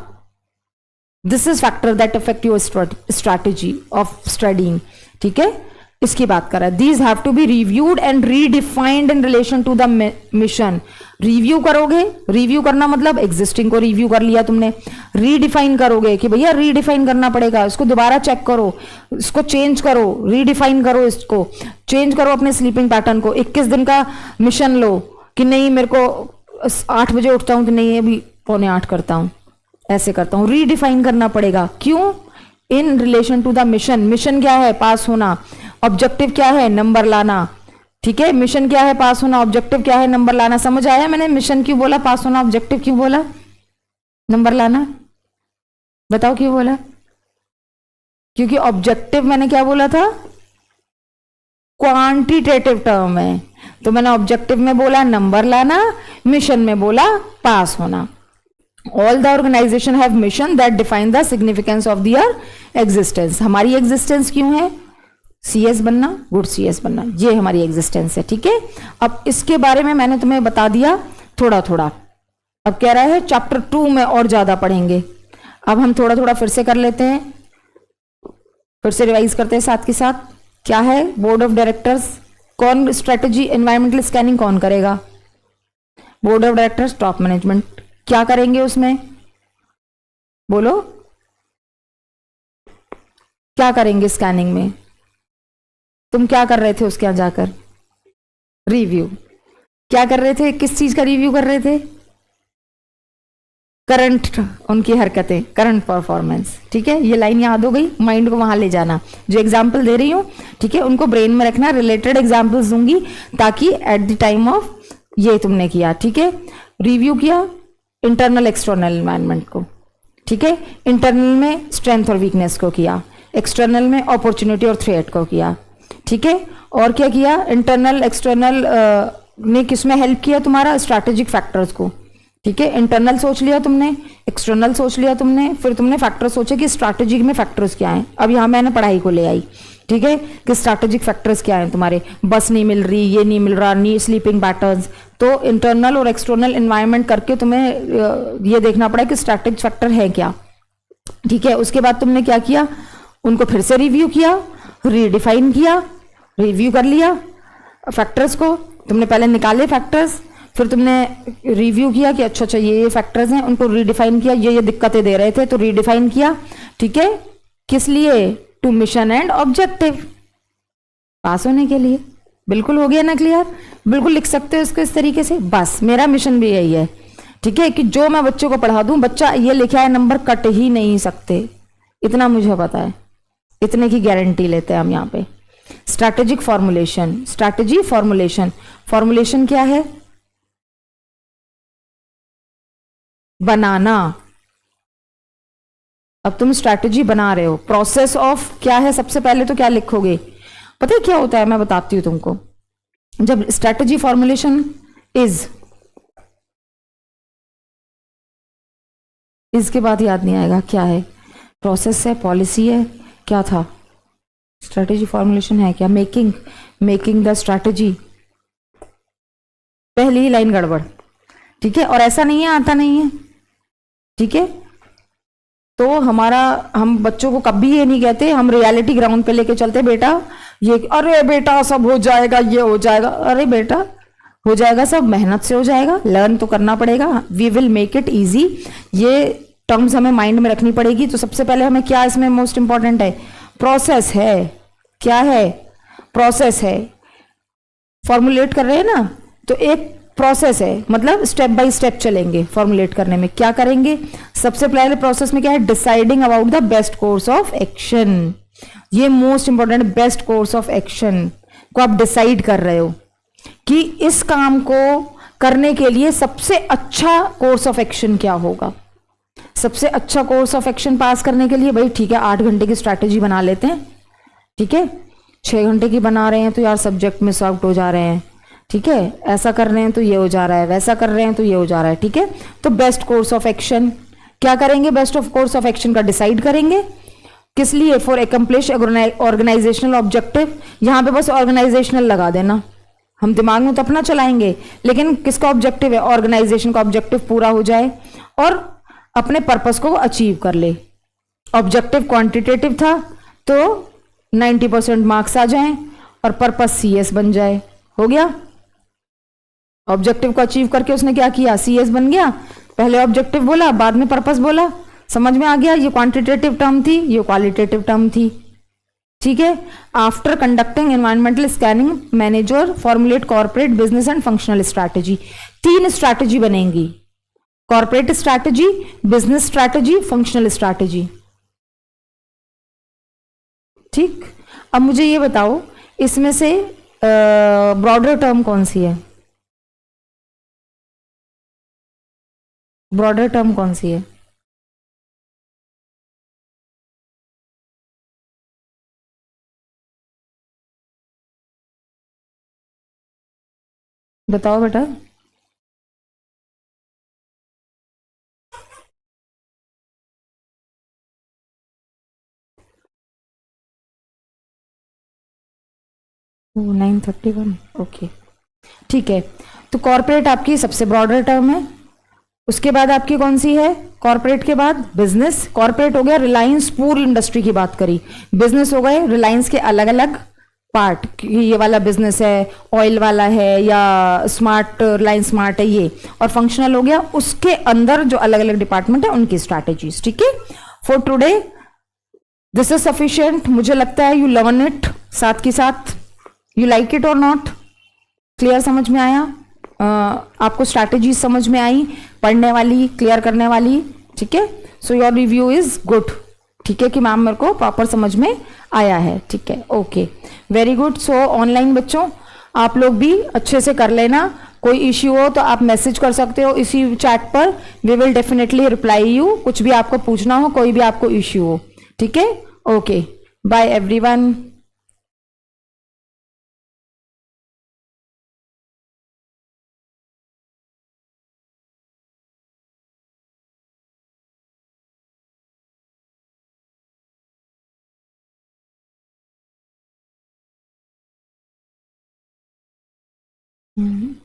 This is factor that affect your strategy of studying. ठीक है, इसकी बात कर रहा है। These have to be reviewed and redefined in relation to the mission. Review करोगे, रिव्यू करना मतलब एग्जिस्टिंग को रिव्यू कर लिया तुमने, रीडिफाइन करोगे कि भैया रीडिफाइन करना पड़ेगा, इसको दोबारा चेक करो, इसको चेंज करो, रीडिफाइन करो, इसको चेंज करो अपने स्लीपिंग पैटर्न को। 21 दिन का मिशन लो कि नहीं मेरे को 8 बजे उठता हूं तो नहीं अभी 7:45 करता हूं, ऐसे करता हूं। रीडिफाइन करना पड़ेगा, क्यों? In relation to the mission. Mission क्या है? पास होना। ऑब्जेक्टिव क्या है? नंबर लाना। ठीक है, मिशन क्या है? पास होना। ऑब्जेक्टिव क्या है? नंबर लाना। समझ आया मैंने मिशन क्यों बोला, पास होना, ऑब्जेक्टिव क्यों बोला, नंबर लाना? बताओ क्यों बोला? क्योंकि ऑब्जेक्टिव मैंने क्या बोला था, क्वांटिटेटिव टर्म है, तो मैंने ऑब्जेक्टिव में बोला नंबर लाना, मिशन में बोला पास होना। All the organization have mission that define the significance of their existence. हमारी एग्जिस्टेंस क्यों है? CS बनना, गुड CS बनना, ये हमारी एग्जिस्टेंस है। ठीक है, अब इसके बारे में मैंने तुम्हें बता दिया थोड़ा थोड़ा। अब कह रहा है चैप्टर 2 में और ज्यादा पढ़ेंगे। अब हम थोड़ा थोड़ा फिर से कर लेते हैं, फिर से रिवाइज करते हैं साथ के साथ। क्या है बोर्ड ऑफ डायरेक्टर्स? कौन स्ट्रेटेजी एनवायरमेंटल स्कैनिंग कौन करेगा? Board of directors, top management. क्या करेंगे उसमें? बोलो क्या करेंगे स्कैनिंग में? तुम क्या कर रहे थे उसके यहां जाकर? रिव्यू। क्या कर रहे थे? किस चीज का रिव्यू कर रहे थे? करंट, उनकी हरकतें, करंट परफॉर्मेंस। ठीक है, ये लाइन याद हो गई, माइंड को वहां ले जाना। जो एग्जाम्पल दे रही हूं, ठीक है, उनको ब्रेन में रखना, रिलेटेड एग्जाम्पल्स दूंगी ताकि एट द टाइम ऑफ ये तुमने किया। ठीक है, रिव्यू किया इंटरनल एक्सटर्नल एनवायरनमेंट को। ठीक है, इंटरनल में स्ट्रेंथ और वीकनेस को किया, एक्सटर्नल में अपॉर्चुनिटी और थ्रेट को किया। ठीक है, और क्या किया? इंटरनल एक्सटर्नल ने किसमें हेल्प किया? तुम्हारा स्ट्रैटेजिक फैक्टर्स को। ठीक है, इंटरनल सोच लिया तुमने, एक्सटर्नल सोच लिया तुमने, फिर तुमने फैक्टर सोचे कि स्ट्रैटेजी में फैक्टर्स क्या हैं। अब यहाँ मैंने पढ़ाई को ले आई, ठीक है, कि स्ट्रैटेजिक फैक्टर्स क्या हैं तुम्हारे, बस नहीं मिल रही, ये नहीं मिल रहा, नी स्लीपिंग पैटर्न्स। तो इंटरनल और एक्सटर्नल इन्वायरमेंट करके तुम्हें ये देखना पड़ा कि स्ट्रैटेजिक फैक्टर है क्या। ठीक है, उसके बाद तुमने क्या किया, उनको फिर से रिव्यू किया, रीडिफाइन किया, रिव्यू कर लिया फैक्टर्स को, तुमने पहले निकाले फैक्टर्स, फिर तुमने रिव्यू किया कि अच्छा अच्छा ये फैक्टर्स हैं, उनको रीडिफाइन किया, ये दिक्कतें दे रहे थे तो रीडिफाइन किया। ठीक है, किस लिए, टू मिशन एंड ऑब्जेक्टिव, पास होने के लिए। बिल्कुल हो गया ना क्लियर, बिल्कुल लिख सकते हो इसको इस तरीके से, बस मेरा मिशन भी यही है। ठीक है, कि जो मैं बच्चों को पढ़ा दूं, बच्चा ये लिखा है नंबर कट ही नहीं सकते, इतना मुझे पता है, इतने की गारंटी लेते हैं हम यहाँ पे। Strategic formulation, strategy formulation, formulation क्या है, बनाना। अब तुम स्ट्रैटेजी बना रहे हो, प्रोसेस ऑफ क्या है, सबसे पहले तो क्या लिखोगे, पता है क्या होता है, मैं बताती हूं तुमको। जब स्ट्रैटेजी फॉर्मुलेशन इसके बाद याद नहीं आएगा क्या है, प्रोसेस है, पॉलिसी है, क्या था, स्ट्रैटेजी फॉर्मुलेशन है क्या, मेकिंग द स्ट्रैटेजी, पहली ही लाइन गड़बड़। ठीक है, और ऐसा नहीं है आता नहीं है। ठीक है, तो हम बच्चों को कभी ये नहीं कहते, हम रियलिटी ग्राउंड पे लेके चलते, बेटा ये, अरे बेटा सब हो जाएगा, ये हो जाएगा, अरे बेटा हो जाएगा सब, मेहनत से हो जाएगा, लर्न तो करना पड़ेगा, we will make it easy. ये टर्म्स हमें माइंड में रखनी पड़ेगी। तो सबसे पहले हमें क्या इसमें मोस्ट इंपॉर्टेंट है, प्रोसेस है, क्या है, प्रोसेस है, फॉर्मुलेट कर रहे हैं ना, तो एक प्रोसेस है, मतलब स्टेप बाय स्टेप चलेंगे फॉर्मुलेट करने में। क्या करेंगे, सबसे पहले प्रोसेस में क्या है, deciding about the best course of action, ये most important, best course of action को आप डिसाइड कर रहे हो कि इस काम को करने के लिए सबसे अच्छा कोर्स ऑफ एक्शन क्या होगा। सबसे अच्छा कोर्स ऑफ एक्शन पास करने के लिए भाई ठीक है 8 घंटे की स्ट्रैटेजी बना लेते हैं, ठीक है 6 घंटे की बना रहे हैं तो यार सब्जेक्ट मिस आउट हो जा रहे हैं, ठीक है ऐसा कर रहे हैं तो ये हो जा रहा है, वैसा कर रहे हैं तो ये हो जा रहा है। ठीक है, तो बेस्ट कोर्स ऑफ एक्शन क्या करेंगे, best of course of action का डिसाइड करेंगे, किस लिए, फॉर एकम्प्लिश ऑर्गेनाइजेशनल ऑब्जेक्टिव। यहां पे बस ऑर्गेनाइजेशनल लगा देना, हम दिमाग में तो अपना चलाएंगे, लेकिन किसका ऑब्जेक्टिव है, ऑर्गेनाइजेशन का ऑब्जेक्टिव पूरा हो जाए और अपने पर्पस को अचीव कर ले। ऑब्जेक्टिव क्वांटिटेटिव था तो 90% मार्क्स आ जाएं और पर्पस सीएस बन जाए, हो गया। ऑब्जेक्टिव को अचीव करके उसने क्या किया, सीएस बन गया, पहले ऑब्जेक्टिव बोला बाद में पर्पस बोला, समझ में आ गया, ये क्वांटिटेटिव टर्म थी, ये क्वालिटेटिव टर्म थी। ठीक है, after conducting environmental scanning manager formulate corporate business and functional strategy. 3 strategy बनेंगी, corporate strategy, business strategy, functional strategy. ठीक, अब मुझे ये बताओ इसमें से ब्रॉडर टर्म कौन सी है, ब्रॉडर टर्म कौन सी है, बताओ बेटा। वो 931, ओके ठीक है। तो कॉर्पोरेट आपकी सबसे ब्रॉडर टर्म है, उसके बाद आपकी कौन सी है, कॉर्पोरेट के बाद बिजनेस। कॉर्पोरेट हो गया रिलायंस पूरी इंडस्ट्री की बात करी, बिजनेस हो गए रिलायंस के अलग अलग पार्ट, ये वाला बिजनेस है, ऑयल वाला है या स्मार्ट रिलायंस स्मार्ट है ये, और फंक्शनल हो गया उसके अंदर जो अलग अलग डिपार्टमेंट है उनकी स्ट्रैटेजीज। ठीक है, for today this is sufficient, मुझे लगता है यू लर्न इट, साथ के साथ यू लाइक इट और नॉट, क्लियर समझ में आया, आपको स्ट्रैटेजी समझ में आई, पढ़ने वाली, क्लियर करने वाली। ठीक है, so your review is good, ठीक है कि मैम मेरे को प्रॉपर समझ में आया है। ठीक है, ओके वेरी गुड। सो ऑनलाइन बच्चों आप लोग भी अच्छे से कर लेना, कोई इश्यू हो तो आप मैसेज कर सकते हो इसी चैट पर, we will definitely reply you, कुछ भी आपको पूछना हो, कोई भी आपको इश्यू हो। ठीक है, ओके बाय एवरीवन। हम्म।